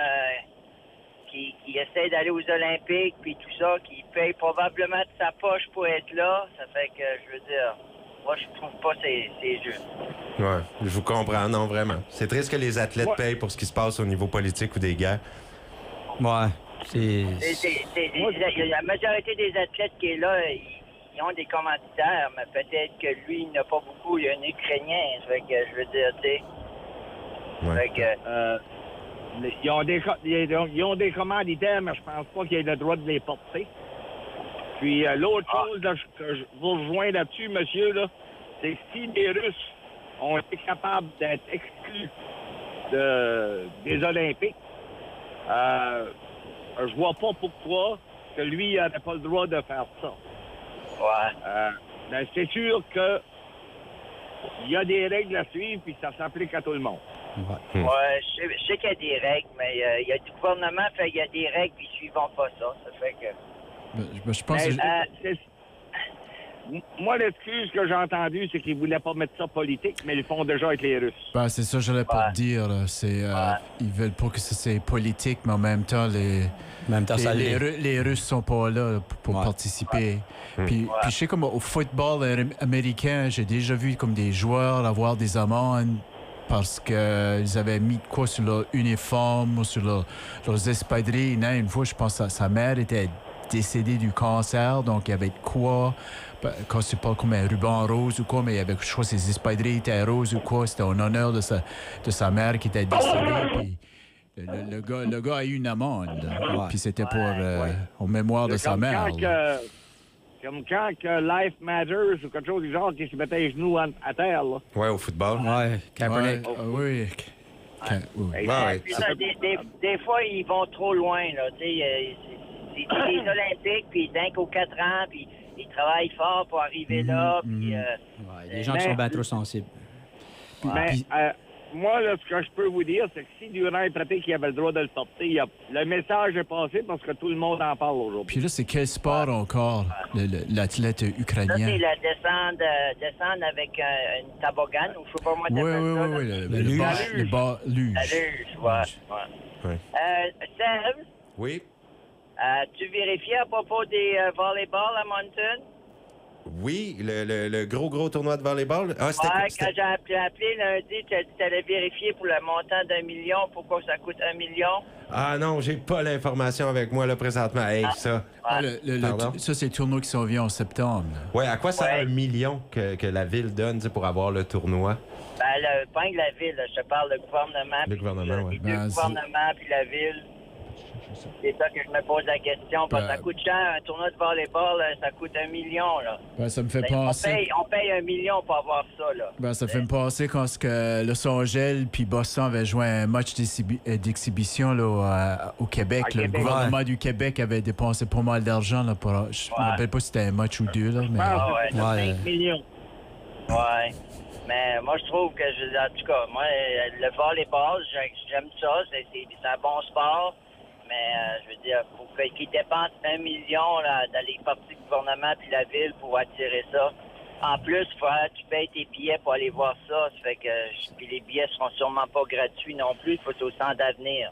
qui essaie d'aller aux Olympiques, puis tout ça, qui paye probablement de sa poche pour être là. Ça fait que, je veux dire, moi, je trouve pas que c'est juste. Ouais, je vous comprends, non, vraiment. C'est triste que les athlètes payent pour ce qui se passe au niveau politique ou des guerres. Ouais, la majorité des athlètes qui est là, ils ont des commanditaires, mais peut-être que lui, il n'a pas beaucoup. Il y a un Ukrainien, ça fait que, je veux dire, tu sais... Ouais. Ils ont des commanditaires, mais je pense pas qu'ils aient le droit de les porter. Puis l'autre chose là, que je vous rejoins là-dessus, monsieur, là, c'est que si les Russes ont été capables d'être exclus des Olympiques, je vois pas pourquoi que lui n'aurait pas le droit de faire ça. Ouais. Ben, c'est sûr que il y a des règles à suivre, puis ça s'applique à tout le monde. Ouais, je sais qu'il y a des règles, mais il y a du gouvernement, fait il y a des règles, puis ils ne suivent pas ça. Ça fait que... Je pense moi, l'excuse que j'ai entendue, c'est qu'ils ne voulaient pas mettre ça politique, mais ils le font déjà avec les Russes. c'est ça, je n'allais pas te dire. Ils veulent pas que c'est politique, mais en même temps, les Russes sont pas là pour participer. Puis je sais comme au football américain, j'ai déjà vu comme des joueurs avoir des amendes parce qu'ils avaient mis quoi sur leur uniforme ou sur leurs espadrilles. Une fois, je pense que sa mère était décédée du cancer, donc il y avait de quoi, quand c'est pas comme un ruban rose ou quoi, mais il y avait, je crois, ses espadrilles étaient roses ou quoi, c'était en honneur de sa mère qui était décédée, puis le gars a eu une amende, puis c'était pour en mémoire de sa mère. Comme quand que Life Matters ou quelque chose du genre qui se mettait les genoux à terre. Là. Ouais, au football. Ouais, Kaepernick. Oui. Des fois, ils vont trop loin, là. Tu sais, c'est les Olympiques, puis d'un qu'aux 4 ans, puis ils travaillent fort pour arriver là. Puis, les gens qui sont bien trop sensibles. Moi, là, ce que je peux vous dire, c'est que si durant les pratiques, il avait le droit de le porter, le message est passé parce que tout le monde en parle aujourd'hui. Puis là, c'est quel sport encore, l'athlète ukrainien? Ça, c'est la descendre avec une toboggan, ou je sais pas moi Oui. Le luge. La luge, ouais. Seb? Oui? Tu vérifies à propos des volleyball à Moncton? Oui, le gros tournoi de volleyball. Quand j'ai appelé lundi, tu as dit que tu allais vérifier pour le montant d'1 million, pourquoi ça coûte 1 million. Ah non, j'ai pas l'information avec moi là présentement. Hey, ça. Ça, c'est le tournoi qui s'en vient en septembre. Oui, à quoi ça sert 1 million que la ville donne pour avoir le tournoi? Pas que la ville, je te parle du gouvernement. Le gouvernement, oui. Le gouvernement puis la ville. C'est ça que je me pose la question, parce que ça coûte cher. Un tournoi de volleyball, ça coûte 1 million, là. Ça me fait penser... On paye 1 million pour avoir ça, là. Ça fait me penser quand Los Angeles puis Boston avaient joué un match d'exhibition là, au Québec. Le gouvernement du Québec avait dépensé pas mal d'argent. Là, je me rappelle pas si c'était un match ou deux. Là, mais... 5 millions. Ouais. Mais moi, je trouve que, en tout cas, moi, le volleyball, j'aime ça. C'est un bon sport. Mais, je veux dire, pour qu'ils dépensent 1 million là, dans les parties du gouvernement puis la ville pour attirer ça. En plus, tu payes tes billets pour aller voir ça. Ça fait que puis les billets seront sûrement pas gratuits non plus. Il faut au centre d'avenir.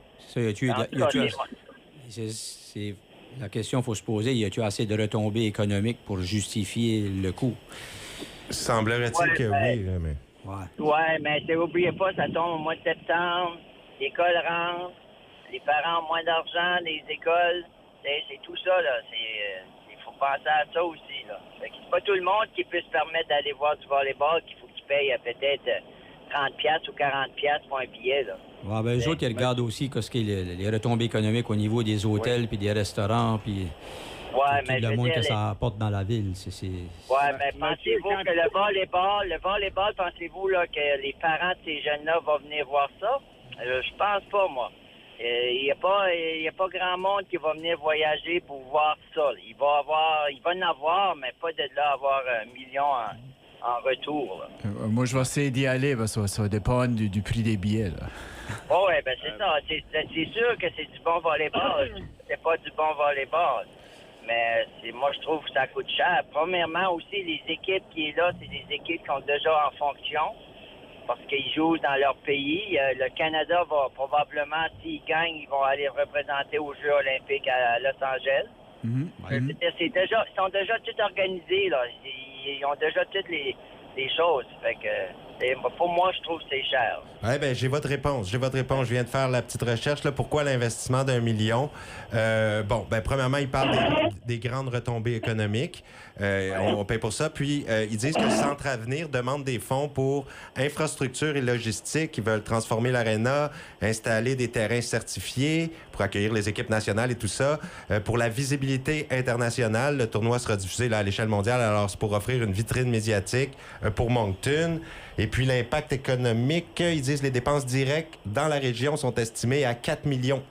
La question qu'il faut se poser, y a-t-il assez de retombées économiques pour justifier le coût? Semblerait-il que oui, là, mais... Ouais, mais n'oubliez pas, ça tombe au mois de septembre. L'école rentre. Les parents ont moins d'argent, les écoles, c'est tout ça, là. Il faut penser à ça aussi, là. Fait que c'est pas tout le monde qui peut se permettre d'aller voir du volleyball qu'il faut qu'il paye peut-être 30$ ou 40$ pour un billet, là. Ouais, ben, eux autres, ils regardent aussi ce qui est les retombées économiques au niveau des hôtels puis des restaurants, puis tout mais je le veux monde dire, que ça apporte dans la ville. Ouais, mais pensez-vous que le volleyball, pensez-vous là, que les parents de ces jeunes-là vont venir voir ça? Je pense pas, moi. Il n'y a pas grand monde qui va venir voyager pour voir ça. Il va en avoir, mais pas de là avoir 1 million en retour. Là. Moi, je vais essayer d'y aller, parce que ça va dépendre du prix des billets. Là. Oh, ouais, ben c'est ça. C'est sûr que c'est du bon volleyball. C'est pas du bon volleyball. Mais moi, je trouve que ça coûte cher. Premièrement, aussi, les équipes qui sont là, c'est des équipes qui sont déjà en fonction parce qu'ils jouent dans leur pays. Le Canada va probablement, s'ils gagnent, ils vont aller représenter aux Jeux olympiques à Los Angeles. Ils sont déjà tout organisés, là. Ils ont déjà toutes les choses. Fait que, pour moi, je trouve que c'est cher. Oui, bien, j'ai votre réponse. Je viens de faire la petite recherche. Là, pourquoi l'investissement d'1 million? Premièrement, ils parlent des grandes retombées économiques. On paye pour ça. Puis, ils disent que le Centre Avenir demande des fonds pour infrastructure et logistique. Ils veulent transformer l'aréna, installer des terrains certifiés pour accueillir les équipes nationales et tout ça. Pour la visibilité internationale, le tournoi sera diffusé là, à l'échelle mondiale. Alors, c'est pour offrir une vitrine médiatique pour Moncton. Et puis, l'impact économique, ils disent que les dépenses directes dans la région sont estimées à 4,5 millions.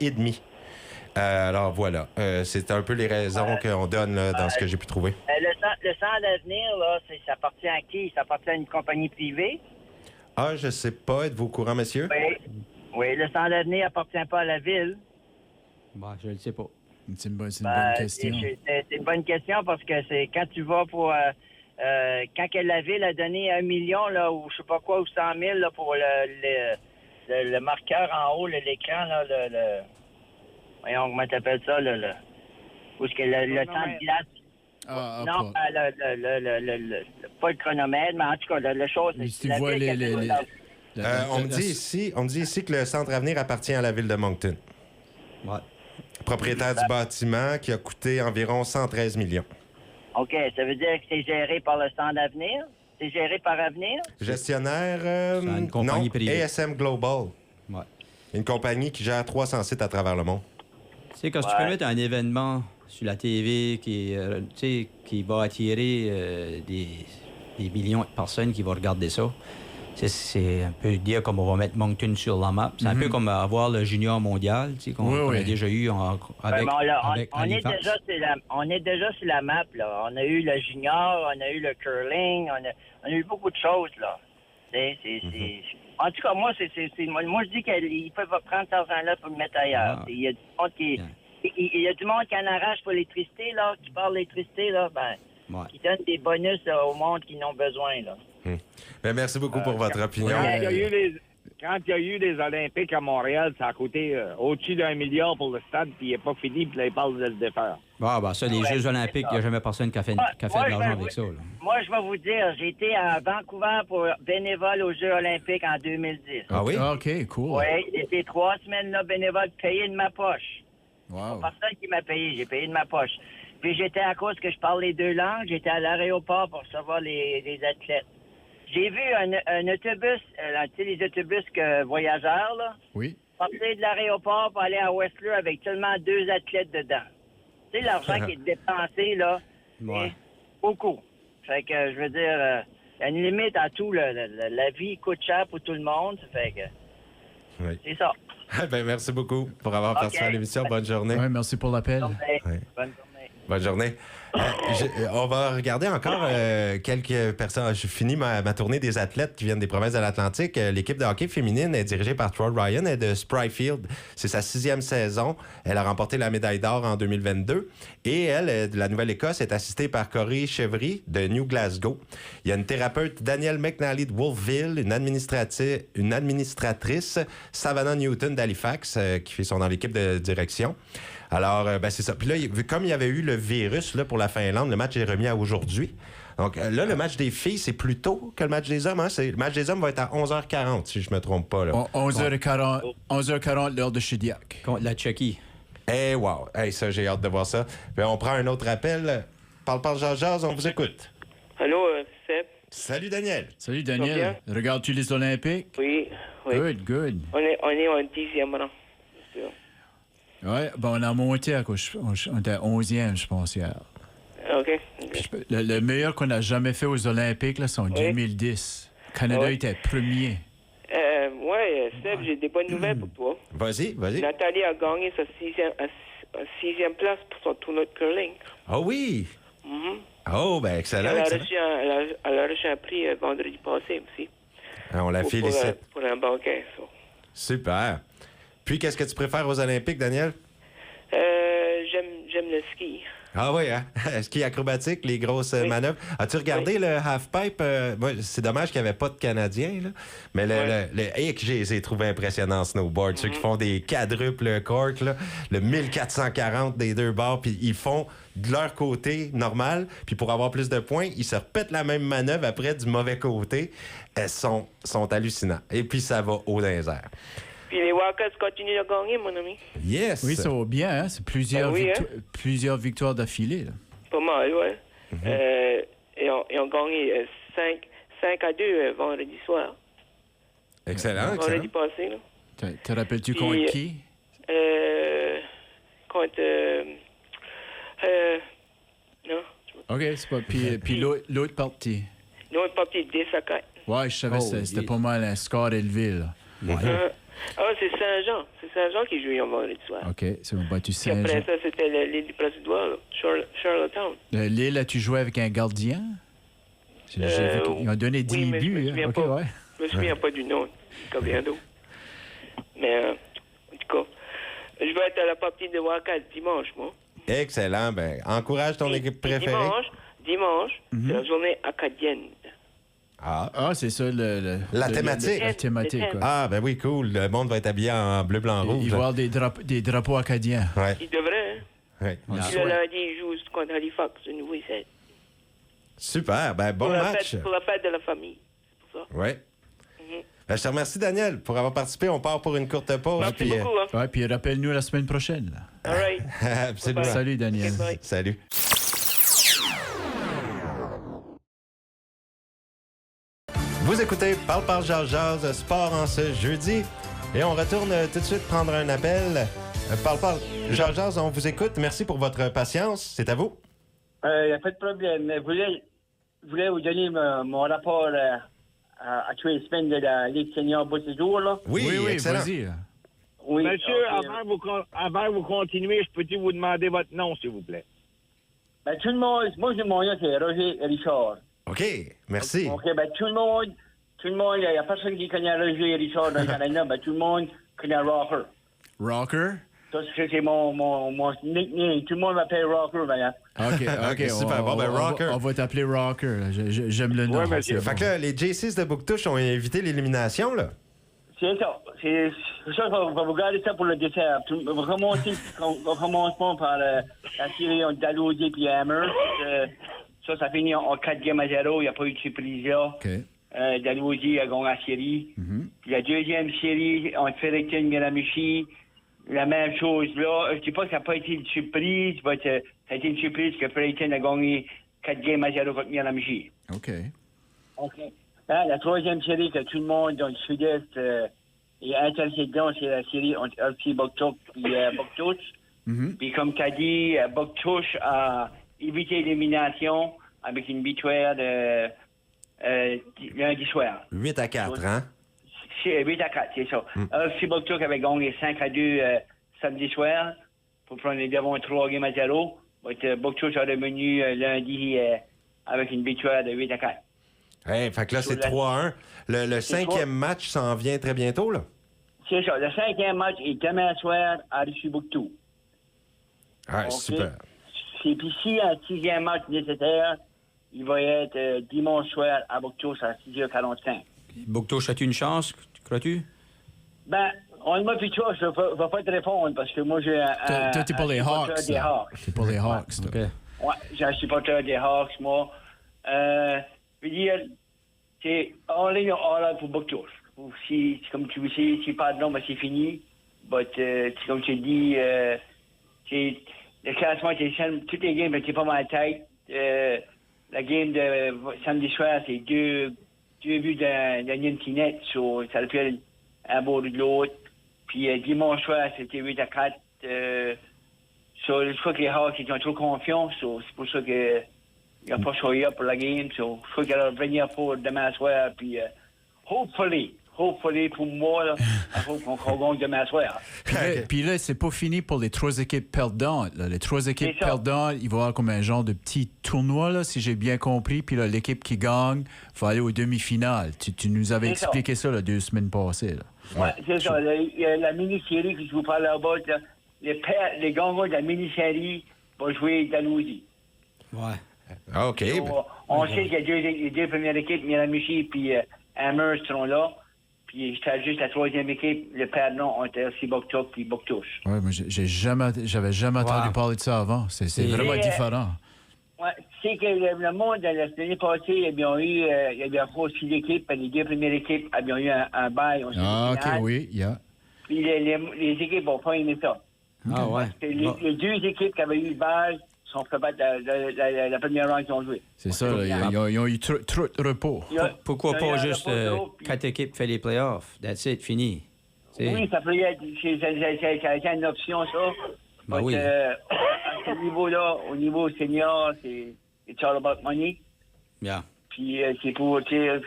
Alors, voilà. C'est un peu les raisons qu'on donne là, dans ce que j'ai pu trouver. Le Centre d'Avenir, là, ça appartient à qui? Ça appartient à une compagnie privée? Ah, je sais pas. Êtes-vous au courant, monsieur? Oui, le Centre d'Avenir appartient pas à la ville. Bah, je ne sais pas. C'est une bonne question. C'est une bonne question parce que c'est quand tu vas pour... quand la ville a donné 1 million, là, ou je sais pas quoi, ou 100 000 là, pour le marqueur en haut, l'écran, là, voyons, comment t'appelles ça, où est-ce que le temps de glace... non, pas le chronomètre, mais en tout cas, la chose... Tu vois on me dit ici que le Centre Avenir appartient à la ville de Moncton. Ouais. Propriétaire du bâtiment qui a coûté environ 113 millions. OK, ça veut dire que c'est géré par le Centre d'Avenir? C'est géré par Avenir? Gestionnaire, c'est une compagnie privée. ASM Global. Ouais. Une compagnie qui gère 300 sites à travers le monde. Tu sais, quand tu peux mettre un événement sur la TV qui va attirer des millions de personnes qui vont regarder ça, c'est un peu dire comme on va mettre Moncton sur la map. C'est un peu comme avoir le junior mondial qu'on a déjà eu avec Halifax. On est déjà sur la map. Là. On a eu le junior, on a eu le curling, on a eu beaucoup de choses. Là. En tout cas, moi, moi je dis qu'ils peuvent prendre cet argent-là pour le mettre ailleurs. Il y a du monde il y a du monde qui en arrache pour l'électricité, là, qui parle d'électricité, là, qui donne des bonus au monde qui n'ont besoin. Là. Bien, merci beaucoup pour votre opinion. Quand il y a eu les Olympiques à Montréal, ça a coûté au-dessus d'1 milliard pour le stade, puis il n'est pas fini, puis là, ils parlent de le défaire. Ça, les Jeux Olympiques, il n'y a jamais personne qui a fait de l'argent avec ça. Là. Moi, je vais vous dire, j'ai été à Vancouver pour bénévole aux Jeux Olympiques en 2010. Ah oui? OK, cool. Oui, j'étais 3 semaines là, bénévole, payé de ma poche. Wow. Pas personne qui m'a payé, j'ai payé de ma poche. Puis j'étais, à cause que je parle les 2 langues, j'étais à l'aéroport pour recevoir les athlètes. J'ai vu un autobus, tu sais, les autobus voyageurs, là. Oui. Partir de l'aéroport pour aller à Whistler avec seulement 2 athlètes dedans. Tu sais, l'argent qui est dépensé, là, c'est beaucoup. Fait que, je veux dire, il y a une limite à tout. La vie coûte cher pour tout le monde. Ça fait que... C'est ça. Merci beaucoup pour avoir participé à l'émission. Bonne journée. Oui, merci pour l'appel. Bonne journée. Bonne journée. On va regarder encore quelques personnes. Je finis ma tournée des athlètes qui viennent des provinces de l'Atlantique. L'équipe de hockey féminine est dirigée par Troy Ryan et de Spryfield. C'est sa 6e saison. Elle a remporté la médaille d'or en 2022. Et elle, de la Nouvelle-Écosse, est assistée par Corey Chevry de New Glasgow. Il y a une thérapeute, Danielle McNally de Wolfville, une administratrice, Savannah Newton d'Halifax, qui sont dans l'équipe de direction. Alors, c'est ça. Puis là, comme il y avait eu le virus là, pour la Finlande, le match est remis à aujourd'hui. Donc là, le match des filles, c'est plus tôt que le match des hommes. Hein? Le match des hommes va être à 11h40, si je me trompe pas. Là. 11h40, l'heure de Chidiac. Contre la Tchéquie. Wow. Ça, j'ai hâte de voir ça. Puis on prend un autre appel. Parle, Jean-Jazz, on vous écoute. Allô, Seb? Salut, Daniel. Salut, Daniel. Regardes-tu les Olympiques? Oui. Oui. Good. On est en 10e rang, c'est sûr. Ouais, on a monté on était 11e, je pense, hier. OK. Le meilleur qu'on a jamais fait aux Olympiques, là, c'est en 2010. Le Canada était premier. Steph, j'ai des bonnes nouvelles pour toi. Vas-y. Nathalie a gagné sa sixième place pour son tournoi de curling. Ah oui! Mhm. Oh, ben excellent. Elle a excellent. reçu un prix vendredi passé aussi. On la félicite. Pour un banquet, ça. Super. Puis, qu'est-ce que tu préfères aux Olympiques, Daniel? J'aime le ski. Ah oui, hein? Ski acrobatique, les grosses manœuvres. As-tu regardé le half-pipe? Moi, c'est dommage qu'il n'y avait pas de Canadiens, là. Mais je les ai trouvés impressionnants en snowboard. Ceux qui font des quadruples corks, là, le 1440 des deux bords, puis ils font de leur côté normal, puis pour avoir plus de points, ils se répètent la même manœuvre après du mauvais côté. Elles sont hallucinants. Et puis, ça va haut dans les airs. Puis les Walkers continuent de gagner, mon ami. Yes! Oui, ça va bien, hein? C'est plusieurs victoires d'affilée, là. Pas mal, ouais. Ils ont gagné 5-2 vendredi soir. Excellent, Vendredi passé, là. Te rappelles-tu contre qui? Contre... non. OK, c'est pas... Puis l'autre partie? L'autre partie, 10-4. Ouais, je savais que c'était pas mal un score élevé, là. C'est Saint-Jean. C'est Saint-Jean qui joue en vendredi soir. OK, c'est bon, battu Puis Saint-Jean. après ça, c'était l'île du Président, Charlottetown. L'île, as-tu joué avec un gardien? J'ai vu qu'ils ont donné 10 mais buts. je me souviens OK, pas. ouais. Je me souviens pas du nom. Combien d'autres. Mais, en tout cas, je vais être à la partie de Wildcat dimanche, moi. Excellent. Ben, encourage ton équipe préférée. Dimanche, c'est la journée acadienne. Ah, c'est ça, la thématique. La thématique, ouais. Ah, ben oui, cool. Le monde va être habillé en bleu, blanc, rouge. Il va y avoir des drapeaux acadiens. Ouais. Il devrait, hein? Ouais. Le lundi, il joue contre Halifax, de Nouveau-Essai. Super. Ben, bon match. Pour la fête de la famille. C'est pour ça. Oui. Ben, je te remercie, Daniel, pour avoir participé. On part pour une courte pause. Merci beaucoup. Hein? Ouais, puis rappelle-nous la semaine prochaine. Là. All right. Absolument. Salut, Daniel. Okay, salut. Vous écoutez Parle Jazz Sport en ce jeudi. Et on retourne tout de suite prendre un appel. Parle Jazz, on vous écoute. Merci pour votre patience. C'est à vous. Il n'y a pas de problème. Je voulais vous donner mon rapport à tous les semaines de la Ligue senior bout de jour, là. Oui, excellent. Vas-y. Oui, Monsieur, avant de vous continuer, je peux-tu vous demander votre nom, s'il vous plaît? Ben, tout le monde, moi, mon nom, c'est Roger Richard. OK, merci. OK, ben, tout le monde, il n'y a personne qui connaît Roger Richard dans le Canada, ben, tout le monde connaît Rocker. Rocker? Ça, c'est mon nickname. Tout le monde m'appelle Rocker, maintenant. OK, super. Bon, ben, Rocker. On va t'appeler Rocker. J'aime le nom. Ouais, monsieur. Fait que là, les JCs de Bouctouche ont évité l'élimination, là. C'est ça. C'est ça, on va vous garder ça pour le dessert. On va commencer par la série entre Dalhousie et Hammer. Ça finit en 4 games à 0. Il n'y a pas eu de surprise là. OK. Dalhousie a gagné la série. Puis la deuxième série entre Fredericton et Miramichi, la même chose là. Je ne dis pas que ça n'a pas été une surprise, mais ça a été une surprise que Fredericton a gagné 4 games à 0 contre Miramichi. OK. La troisième série que tout le monde dans le sud-est est intéressé dedans, c'est la série entre LC Boktuk et Bouctouche. Puis comme tu as dit, Bouctouche a évité l'élimination avec une victoire de lundi soir. 8-4, hein? C'est 8-4, c'est ça. LC Boktuk avait gagné 5-2 samedi soir pour prendre les devants 3 games à 0. Bouctouche a revenu lundi avec une victoire de 8-4. Hey, fait que là, c'est 3-1. Le cinquième match s'en vient très bientôt, là? C'est ça. Le cinquième match est demain soir à Richibouctou. Ah, okay. Super. Et puis si un sixième match nécessaire, il va être dimanche soir à Bouctouche à 6h45. Bouctouche, as-tu une chance, crois-tu? Ben, on m'a dit toi, je ne vais pas te répondre parce que moi, j'ai un Toi, t'es pour les Hawks. T'es pour les Hawks, OK. Ouais, j'ai un supporter des Hawks, moi. Je veux dire, c'est en ligne all out pour Bouctouche. Si, comme tu sais, si pas de nom, ben c'est fini. Mais comme tu dis, le classement, toutes les games étaient pas mal tête. La game de samedi soir, c'est deux buts d'un Yantinet. So, ça à bord de l'autre. Puis dimanche soir, c'était 8-4. Je crois que les Hawks ils ont trop confiance. C'est pour ça qu'ils n'ont pas choisi pour la game. Je crois qu'ils vont venir pour demain soir. Puis, hopefully pour moi, là, qu'on gagne demain soir. Puis là, c'est pas fini pour les 3 équipes perdantes. Là. Les 3 équipes perdantes, il va y avoir comme un genre de petit tournoi, là, si j'ai bien compris. Puis là, l'équipe qui gagne va aller aux demi-finales. Tu nous avais expliqué ça 2 semaines passées. Oui, c'est ça. La mini-série que je vous parle là-bas, là, les gagnants de la mini-série vont jouer Dalhousie. Ouais. OK. On sait qu'il y a les 2 premières équipes, Miramichi et Amherst seront là. Puis juste la 3e équipe, le perdant entre RC Boktok et Boktouche. Oui, mais j'avais jamais entendu parler de ça avant. C'est vraiment différent. Oui, c'est que le monde, l'année passée, il y avait encore 6 équipes, les 2 premières équipes avaient eu un bail. OK, oui, yeah. Puis les équipes n'ont pas aimé ça. Ah, ouais. Parce que les 2 équipes qui avaient eu le bail sont capables de la première ronde qu'ils ont joué. C'est ça, ils ont eu trop de repos. Pourquoi pas juste 4 équipes fait les playoffs? That's it, fini. Oui, ça peut être c'est une option, ça. Ben oui. À ce niveau-là, au niveau senior, c'est all about money. Yeah. Puis c'est pour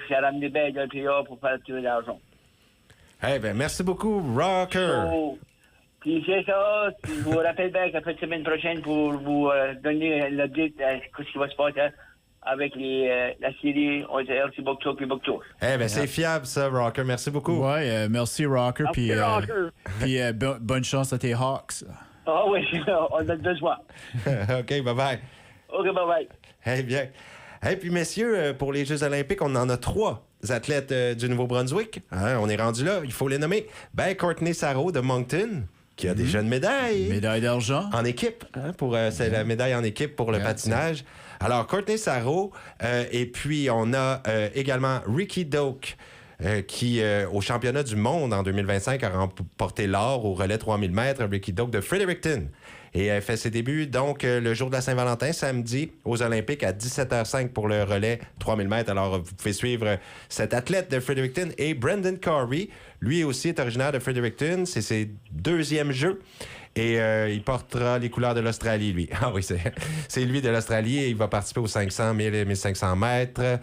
ramener bien dans le playoff pour faire tirer l'argent. Eh bien, merci beaucoup, Rocker. Puis c'est ça. Puis je vous rappelle bien qu'après la semaine prochaine, pour vous donner l'update de ce qui va se passer avec la série RC Boktok et Boktouche. Eh bien, c'est fiable, ça, Rocker. Merci beaucoup. Oui, merci, Rocker. Puis bonne chance à tes Hawks. Ah oui, on a besoin. OK, bye-bye. OK, bye-bye. Eh bien. Et puis, messieurs, pour les Jeux olympiques, on en a 3 athlètes du Nouveau-Brunswick. Hein, on est rendu là, il faut les nommer. Ben, Courtney Sarro de Moncton, qui a déjà une médaille. Médaille d'argent. En équipe. Hein, c'est la médaille en équipe pour le patinage. Alors, Courtney Sarro. Et puis, on a également Ricky Doak, qui, au championnat du monde en 2025, a remporté l'or au relais 3000 mètres. Ricky Doak de Fredericton. Et elle fait ses débuts, donc, le jour de la Saint-Valentin, samedi, aux Olympiques, à 17h05 pour le relais 3000 mètres. Alors, vous pouvez suivre cet athlète de Fredericton. Et Brendan Corey, lui aussi est originaire de Fredericton. C'est ses 2e Jeux. Et il portera les couleurs de l'Australie, lui. Ah oui, c'est lui de l'Australie. Et il va participer aux 500, 1000 et 1500 mètres.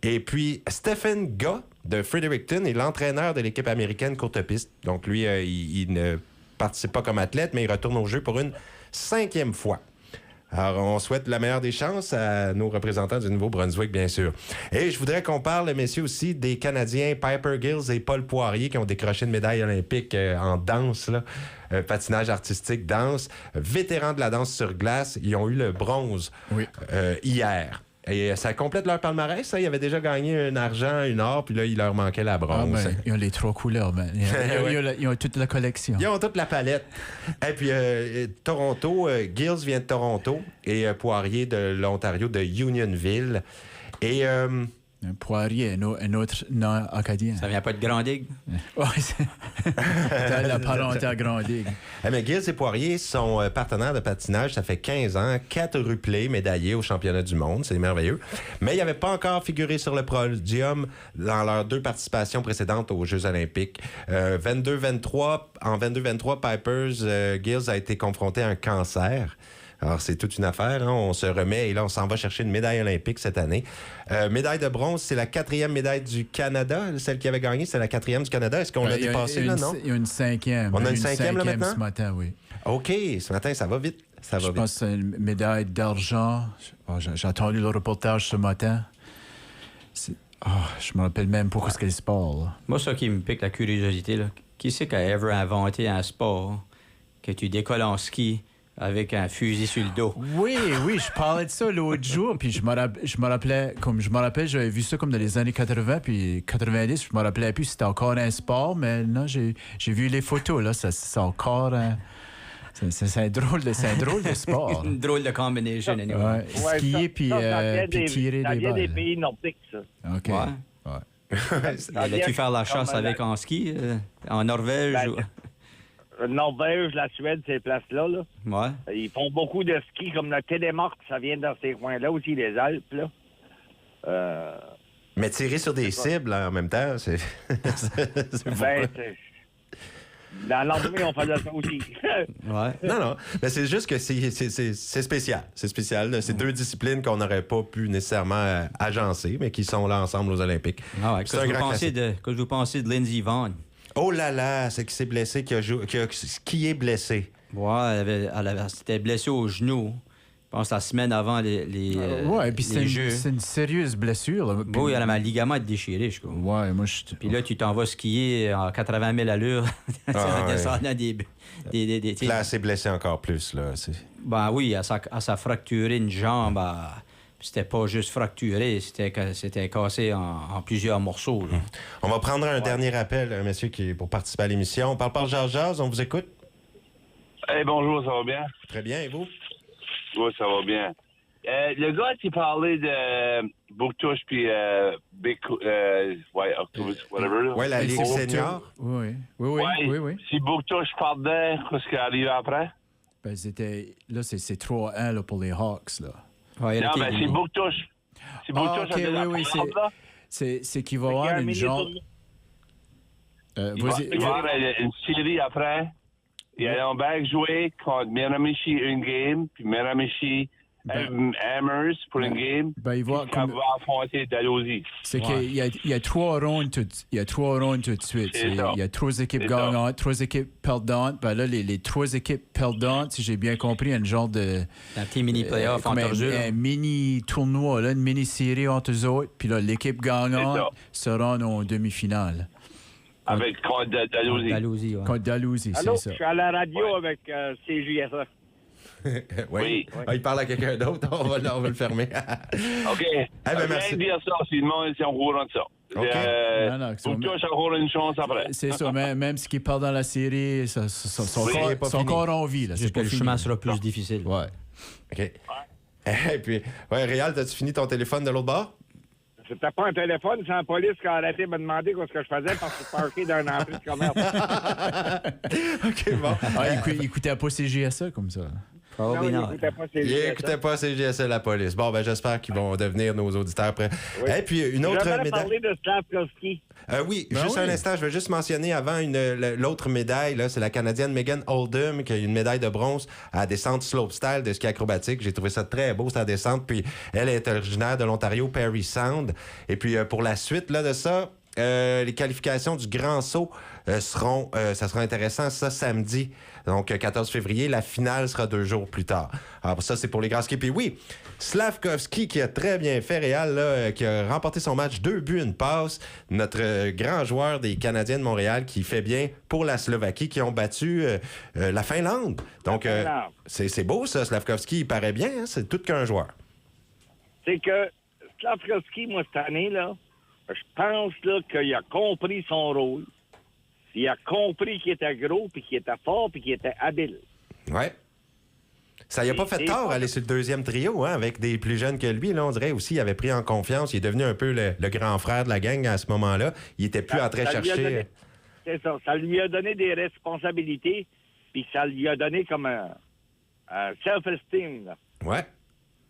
Et puis, Stephen Gah de Fredericton est l'entraîneur de l'équipe américaine courte piste. Donc, lui, il ne participe pas comme athlète, mais il retourne aux Jeux pour une 5e fois. Alors, on souhaite la meilleure des chances à nos représentants du Nouveau-Brunswick, bien sûr. Et je voudrais qu'on parle, messieurs, aussi des Canadiens Piper Gills et Paul Poirier qui ont décroché une médaille olympique en danse, là. Patinage artistique, danse. Vétérans de la danse sur glace, ils ont eu le bronze hier. Et ça complète leur palmarès, ça. Ils avaient déjà gagné un argent, un or, puis là, il leur manquait la bronze. Ils ont les 3 couleurs, man. Ils ont toute la collection. Ils ont toute la palette. Et puis, Toronto, Gills vient de Toronto et Poirier de l'Ontario, de Unionville. Et... Poirier, un autre nom acadien. Ça vient pas de Grand-Digue? Oui, c'est la parenté à Grand-Digue. Mais Gills et Poirier sont partenaires de patinage. Ça fait 15 ans. 4 médaillés au championnat du monde. C'est merveilleux. Mais ils n'avaient pas encore figuré sur le podium dans leurs 2 participations précédentes aux Jeux olympiques. En 22-23, Pipers Gills a été confronté à un cancer. Alors, c'est toute une affaire. Hein? On se remet et là, on s'en va chercher une médaille olympique cette année. Médaille de bronze, c'est la 4e médaille du Canada. Celle qui avait gagné, c'est la 4e du Canada. Est-ce qu'on l'a dépassé, là, non? Il y a une 5e. On a une 5e, là, maintenant? Ce matin, oui. OK. Ce matin, ça va vite. Je pense que c'est une médaille d'argent. J'ai entendu le reportage ce matin. Je me rappelle même pas ce qu'est le sport. Là. Moi, ça qui me pique la curiosité, là. Qui c'est qui a ever inventé un sport que tu décolles en ski avec un fusil sur le dos? Oui, je parlais de ça l'autre jour, puis je me rappelais, j'avais vu ça comme dans les années 80, puis 90, je me rappelais plus si c'était encore un sport, mais non, j'ai vu les photos, là, c'est encore c'est un drôle de sport. Une drôle de combination, anyway. Ouais, skier puis tirer des balles. Ça vient des pays nordiques, ça. OK. Ouais. Allais-tu faire la chasse avec en ski, en Norvège? Norvège, la Suède, ces places-là. Là. Ouais. Ils font beaucoup de ski, comme le Télémark, ça vient dans ces coins-là, aussi les Alpes. Là. Mais tirer sur des cibles en même temps, c'est... Dans l'armée, on faisait ça aussi. Ouais. Non. Mais c'est juste que c'est spécial. C'est spécial. Là. C'est deux disciplines qu'on n'aurait pas pu nécessairement agencer, mais qui sont là ensemble aux Olympiques. Ah ouais. C'est un grand classique. Que vous pensez de Lindsey Vonn? Oh là là, c'est qui s'est blessé, qui est blessé. Ouais, elle s'était blessée au genou. Je pense la semaine avant les puis les Jeux. c'est une sérieuse blessure. Là. Oui, elle a un ligament déchiré, je crois. Ouais, moi, Puis là, tu t'en vas skier à 80 000 allures, en descendant des Là, elle s'est blessée encore plus. Là. Ben oui, elle s'est fracturé une jambe. C'était pas juste fracturé, c'était cassé en plusieurs morceaux. Là. On va prendre un dernier appel, un monsieur pour participer à l'émission. On parle par Jazz, on vous écoute? Hey, bonjour, ça va bien? Très bien, et vous? Oui, ça va bien. Le gars qui parlait de Bouctouche puis Octopus, whatever. Oui, la Ligue senior. Oui. Si Bouctouche perdait, qu'est-ce qui arrive après? Ben, c'est 3-1 là, pour les Hawks. Là. Ouais, non, mais si Bouctouche. Si Bouctouche c'est qu'il va y avoir une genre. Il va y avoir une série après. Il a bien joué contre Miramichi une game, puis Miramichi Hammers pour une game. Il va affronter Dalhousie. C'est qu'il y a 3 rounds tout de suite. Il y a 3 équipes gagnantes, 3 équipes perdantes. Ben là, les 3 équipes perdantes, si j'ai bien compris, il y a une genre de... Un petit mini-playoff entre eux. Un mini-tournoi, une mini-série entre eux autres. Puis là, l'équipe gagnante se rend en demi-finale. Avec contre Dalhousie. Contre Dalhousie, c'est ça. Allô, je suis à la radio avec CJSA. Oui. Ah, il parle à quelqu'un d'autre. On va le fermer. OK. Merci. Dire ça, si le monde est en courant de ça. OK. Bouctouche a encore une chance après. C'est ça. Même ce qui part dans la série, sont encore en vie. Là. Juste que le chemin sera plus difficile. Ouais. OK. Et puis, Réal, as-tu fini ton téléphone de l'autre bord? C'était pas un téléphone, c'est la police qui a arrêté de me demander ce que je faisais parce que je parquais d'un entrée de commerce. OK, bon. Il écoutait pas CJSA comme ça. Non, il n'écoutait pas CJSA, la police. Bon, j'espère qu'ils vont devenir nos auditeurs après. Oui. Et puis, une autre médaille. parler de Slavkovski. Oui, juste un instant. Je veux juste mentionner avant l'autre médaille. Là, c'est la Canadienne Megan Oldham qui a eu une médaille de bronze à la descente slopestyle de ski acrobatique. J'ai trouvé ça très beau, sa descente. Puis, elle est originaire de l'Ontario, Parry Sound. Et puis, pour la suite là, de ça... les qualifications du Grand Saut ça sera intéressant, ça, samedi. Donc, 14 février. La finale sera 2 jours plus tard. Alors, ça, c'est pour les grands skis. Puis oui, Slavkovski, qui a très bien fait, Réal, là, qui a remporté son match 2 buts, 1 passe. Notre grand joueur des Canadiens de Montréal qui fait bien pour la Slovaquie, qui ont battu la Finlande. Donc, c'est beau, ça, Slavkovski. Il paraît bien, hein? C'est tout qu'un joueur. C'est que Slavkovski, moi, cette année, là, je pense là, qu'il a compris son rôle. Il a compris qu'il était gros, puis qu'il était fort, puis qu'il était habile. Ouais. Ça y a pas fait tort aller sur le deuxième trio, hein, avec des plus jeunes que lui. Là, on dirait aussi qu'il avait pris en confiance. Il est devenu un peu le grand frère de la gang à ce moment-là. Il était plus en train de chercher... C'est ça. Ça lui a donné des responsabilités, puis ça lui a donné comme un self-esteem. Là. Ouais.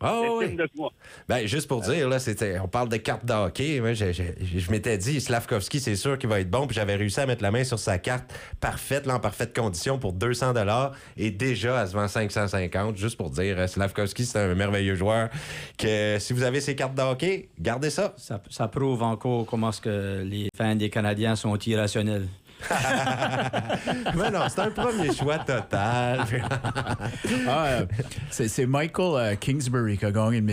Oh, oui. De toi. Ben, juste pour dire, là, on parle de carte de hockey. Moi, je m'étais dit, Slavkovski, c'est sûr qu'il va être bon. Puis j'avais réussi à mettre la main sur sa carte parfaite, là, en parfaite condition, pour 200 $. Et déjà, elle se vend 550. Juste pour dire, Slavkovski, c'est un merveilleux joueur. Que si vous avez ses cartes de hockey, gardez ça. Ça prouve encore comment est-ce que les fans des Canadiens sont irrationnels. Mais non, c'est un premier choix total. C'est Michael Kingsbury qui a gagné une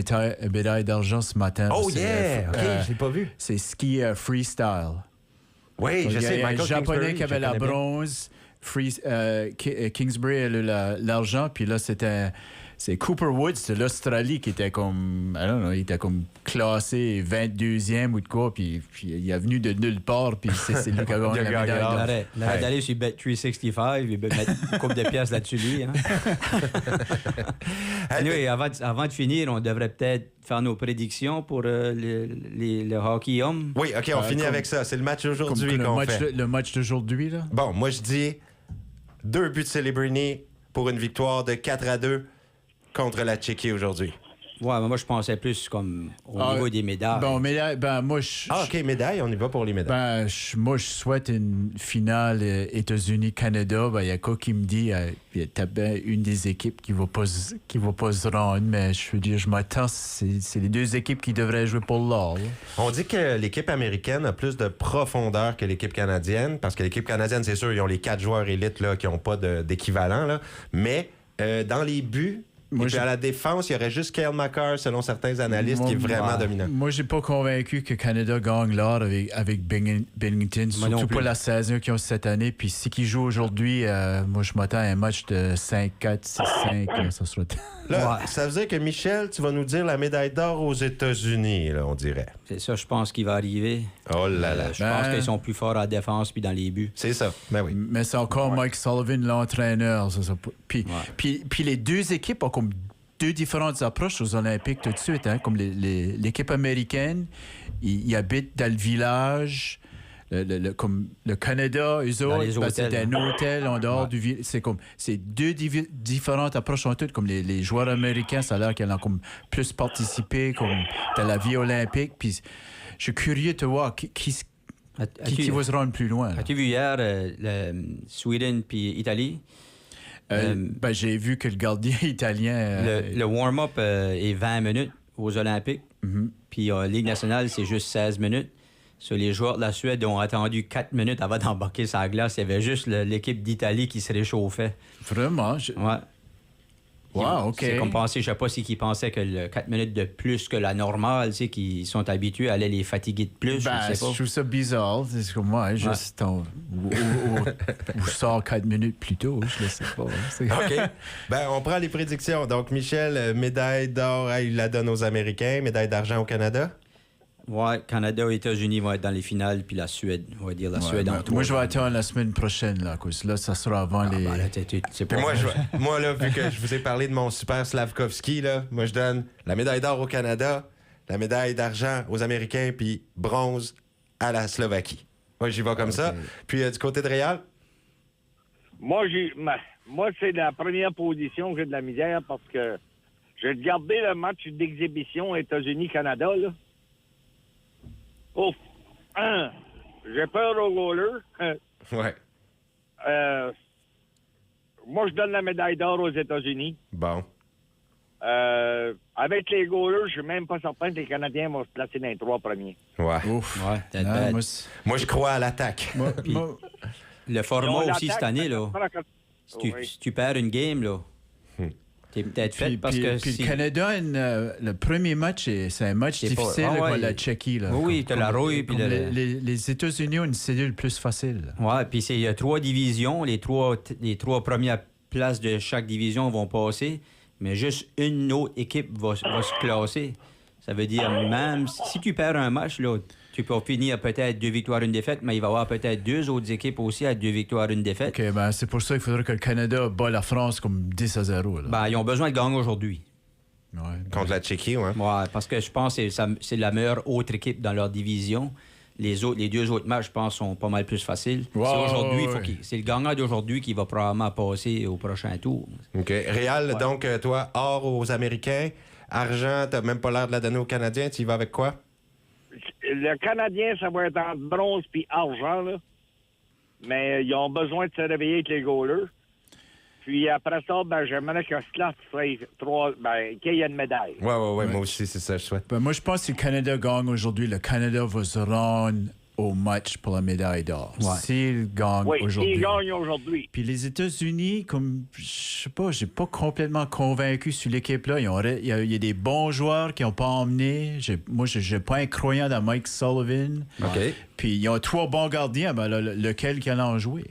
médaille d'argent ce matin. Oh yeah! OK, je l'ai pas vu. C'est ski freestyle. Oui, je sais. Il y a Michael un Japonais Kingsbury, qui avait la bronze. Kingsbury a eu l'argent, puis là, c'est Cooper Woods de l'Australie qui était comme, il était comme classé 22e ou de quoi, puis il est venu de nulle part, puis c'est lui qui a gagné la médaille. Il aurait d'aller sur Bet365, il va mettre une couple de pièces là-dessus, lui. Hein? Anyway, avant de finir, on devrait peut-être faire nos prédictions pour le hockey homme. Oui, OK, on finit avec ça. C'est le match d'aujourd'hui qu'on fait. Le match d'aujourd'hui, là? Bon, moi, je dis 2 buts de Celebrini pour une victoire de 4-2 contre la Tchéquie aujourd'hui. Ouais, mais moi, je pensais plus comme au niveau des médailles. Bon, médailles, moi, OK, médailles, on y va pour les médailles. Moi, je souhaite une finale États-Unis-Canada. Il y a quoi qui me dit, il y a bien une des équipes qui va pas se rendre, mais je veux dire, je m'attends, c'est les deux équipes qui devraient jouer pour l'or. On dit que l'équipe américaine a plus de profondeur que l'équipe canadienne, parce que l'équipe canadienne, c'est sûr, ils ont les 4 joueurs élites là, qui n'ont pas d'équivalent, là. Mais dans les buts, et puis à la défense, il y aurait juste Cale Makar, selon certains analystes, qui est vraiment dominant. Moi, je n'ai pas convaincu que Canada gagne l'or avec Bennington, surtout pas la saison qu'ils ont cette année. Puis si qu'ils jouent aujourd'hui, moi, je m'attends à un match de 5-4, 6-5. Ça sera... Là, ça veut dire que, Michel, tu vas nous dire la médaille d'or aux États-Unis, là, on dirait. C'est ça, je pense qu'il va arriver. Oh là là. Je pense qu'ils sont plus forts à la défense puis dans les buts. C'est ça, ben oui. Mais c'est encore Mike Sullivan, l'entraîneur. Puis les deux équipes ont comme deux différentes approches aux Olympiques tout de suite. Hein? Comme l'équipe américaine, ils habitent dans le village. Comme le Canada, eux autres, c'est un hôtel en dehors du village. C'est deux différentes approches en tout. Comme les joueurs américains, ça a l'air qu'ils ont comme plus participé comme dans la vie olympique. Puis je suis curieux de voir qui va se rendre plus loin. As-tu vu hier Sweden puis Italie? J'ai vu que le gardien italien... Le warm-up est 20 minutes aux Olympiques. Puis Ligue nationale, c'est juste 16 minutes. So, les joueurs de la Suède ont attendu 4 minutes avant d'embarquer sur la glace. Il y avait juste l'équipe d'Italie qui se réchauffait. Vraiment? Ouais. Wow, OK. C'est comme penser, je sais pas s'ils pensaient que le 4 minutes de plus que la normale, tu sais, qu'ils sont habitués, allait les fatiguer de plus. Je trouve ça bizarre. C'est comme moi, juste je sors 4 minutes plus tôt, je ne sais pas. OK. On prend les prédictions. Donc, Michel, médaille d'or, il la donne aux Américains, médaille d'argent au Canada? Ouais, Canada et États-Unis vont être dans les finales, puis la Suède, on va dire la Suède en trois. Moi, je vais attendre la semaine prochaine, là, cause là, ça sera avant les... c'est pas moi, là, vu que je vous ai parlé de mon super Slavkovski, là, moi, je donne la médaille d'or au Canada, la médaille d'argent aux Américains, puis bronze à la Slovaquie. Moi, j'y vais comme ça. Puis, du côté de Réal? Moi, c'est la première position que j'ai de la misère parce que j'ai regardé le match d'exhibition États-Unis-Canada, là. Ouf! J'ai peur au goaler. Ouais. Moi, je donne la médaille d'or aux États-Unis. Bon. Avec les goalers, je suis même pas certain que les Canadiens vont se placer dans les 3 premiers. Ouais. Ouf. Ouais, moi, je crois à l'attaque. Le format aussi cette année, là. Si tu perds une game, là. T'es peut-être fait parce que... Puis le Canada, le premier match, c'est un match difficile contre la Tchéquie. Là. Oui, t'as la rouille. Puis les États-Unis ont une cellule plus facile. Oui, puis il y a 3 divisions. Les trois premières places de chaque division vont passer, mais juste une autre équipe va se classer. Ça veut dire, même si tu perds un match, là, tu peux finir peut-être 2 victoires, 1 défaite, mais il va y avoir peut-être 2 autres équipes aussi à 2 victoires, 1 défaite. OK, c'est pour ça qu'il faudrait que le Canada bat la France comme 10-0. Là. Ils ont besoin de gagner aujourd'hui. Ouais, contre la Tchéquie, oui. Ouais, parce que je pense que c'est la meilleure autre équipe dans leur division. Les 2 autres matchs, je pense, sont pas mal plus faciles. C'est le gagnant d'aujourd'hui qui va probablement passer au prochain tour. OK. Réal, donc, toi, or aux Américains, argent, t'as même pas l'air de la donner aux Canadiens. Tu y vas avec quoi? Le Canadien, ça va être entre bronze puis argent, là. Mais ils ont besoin de se réveiller avec les goalers. Puis après ça, j'aimerais que Slav qu'il y ait une médaille. Ouais. Moi aussi, c'est ça, je souhaite. Moi, je pense que si le Canada gagne aujourd'hui, le Canada va se rendre au match pour la médaille d'or. Ouais. S'il gagne aujourd'hui. S'il gagne aujourd'hui. Puis les États-Unis, comme, je sais pas, j'ai pas complètement convaincu sur l'équipe-là. Il y a des bons joueurs qui n'ont pas emmené. Moi, je n'ai pas un croyant dans Mike Sullivan. OK. Puis ils ont 3 bons gardiens. Lequel qui allait en jouer?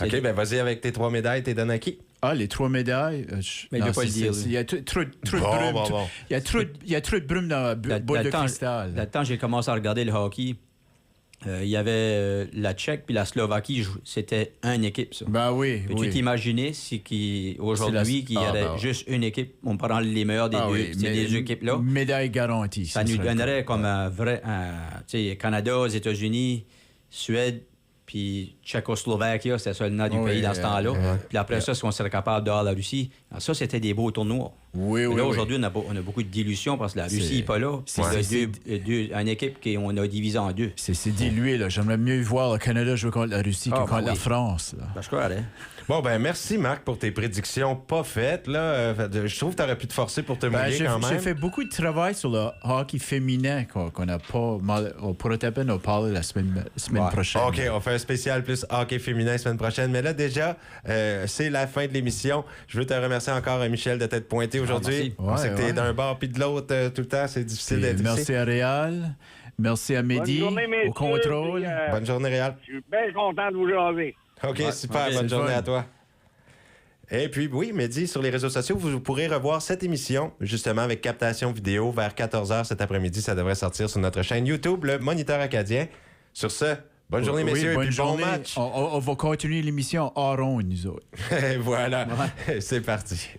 OK, vas-y avec tes 3 médailles, t'es donné à qui? Les 3 médailles. Mais il ne veut pas le dire. Il y a trop de brume. Il y a trop de brume dans la boule de cristal. Là-dedans, j'ai commencé à regarder le hockey. Il y avait la Tchèque puis la Slovaquie. C'était une équipe, ça. Oui. Peux-tu t'imaginer aujourd'hui qu'il y aurait juste une équipe? On prend les meilleurs des deux équipes-là. Médaille garantie. Ça nous donnerait comme un vrai... Canada, États-Unis, Suède, puis Tchécoslovaquie, c'était ça le nom du pays dans ce temps-là. Puis après ça, si on serait capable d'avoir la Russie, alors ça, c'était des beaux tournois. Oui, mais là, aujourd'hui, on a beaucoup de dilution parce que la Russie n'est pas là. C'est une équipe qu'on a divisée en deux. C'est dilué, là. J'aimerais mieux voir le Canada jouer contre la Russie que contre la France. Là. Ben, je crois, hein? Bon, ben merci, Marc, pour tes prédictions pas faites. Là. Je trouve que tu aurais pu te forcer pour te mouiller quand même. J'ai fait beaucoup de travail sur le hockey féminin qu'on n'a pas... On pourrait à peine en parler la semaine prochaine. OK, on fait un spécial plus hockey féminin la semaine prochaine. Mais là, déjà, c'est la fin de l'émission. Je veux te remercier encore, Michel, de t'être pointé aujourd'hui. On sait que t'es d'un bord puis de l'autre tout le temps. C'est difficile d'être ici. Merci à Réal. Merci à Mehdi au contrôle. Bonne journée, Réal. Je suis bien content de vous jaser. OK, super. Bonne journée à toi. Et puis, oui, Mehdi, sur les réseaux sociaux, vous pourrez revoir cette émission, justement, avec captation vidéo vers 14h cet après-midi. Ça devrait sortir sur notre chaîne YouTube, le Moniteur acadien. Sur ce, bonne journée, messieurs, et puis bon match. On va continuer l'émission hors ondes, nous autres. Voilà, c'est parti.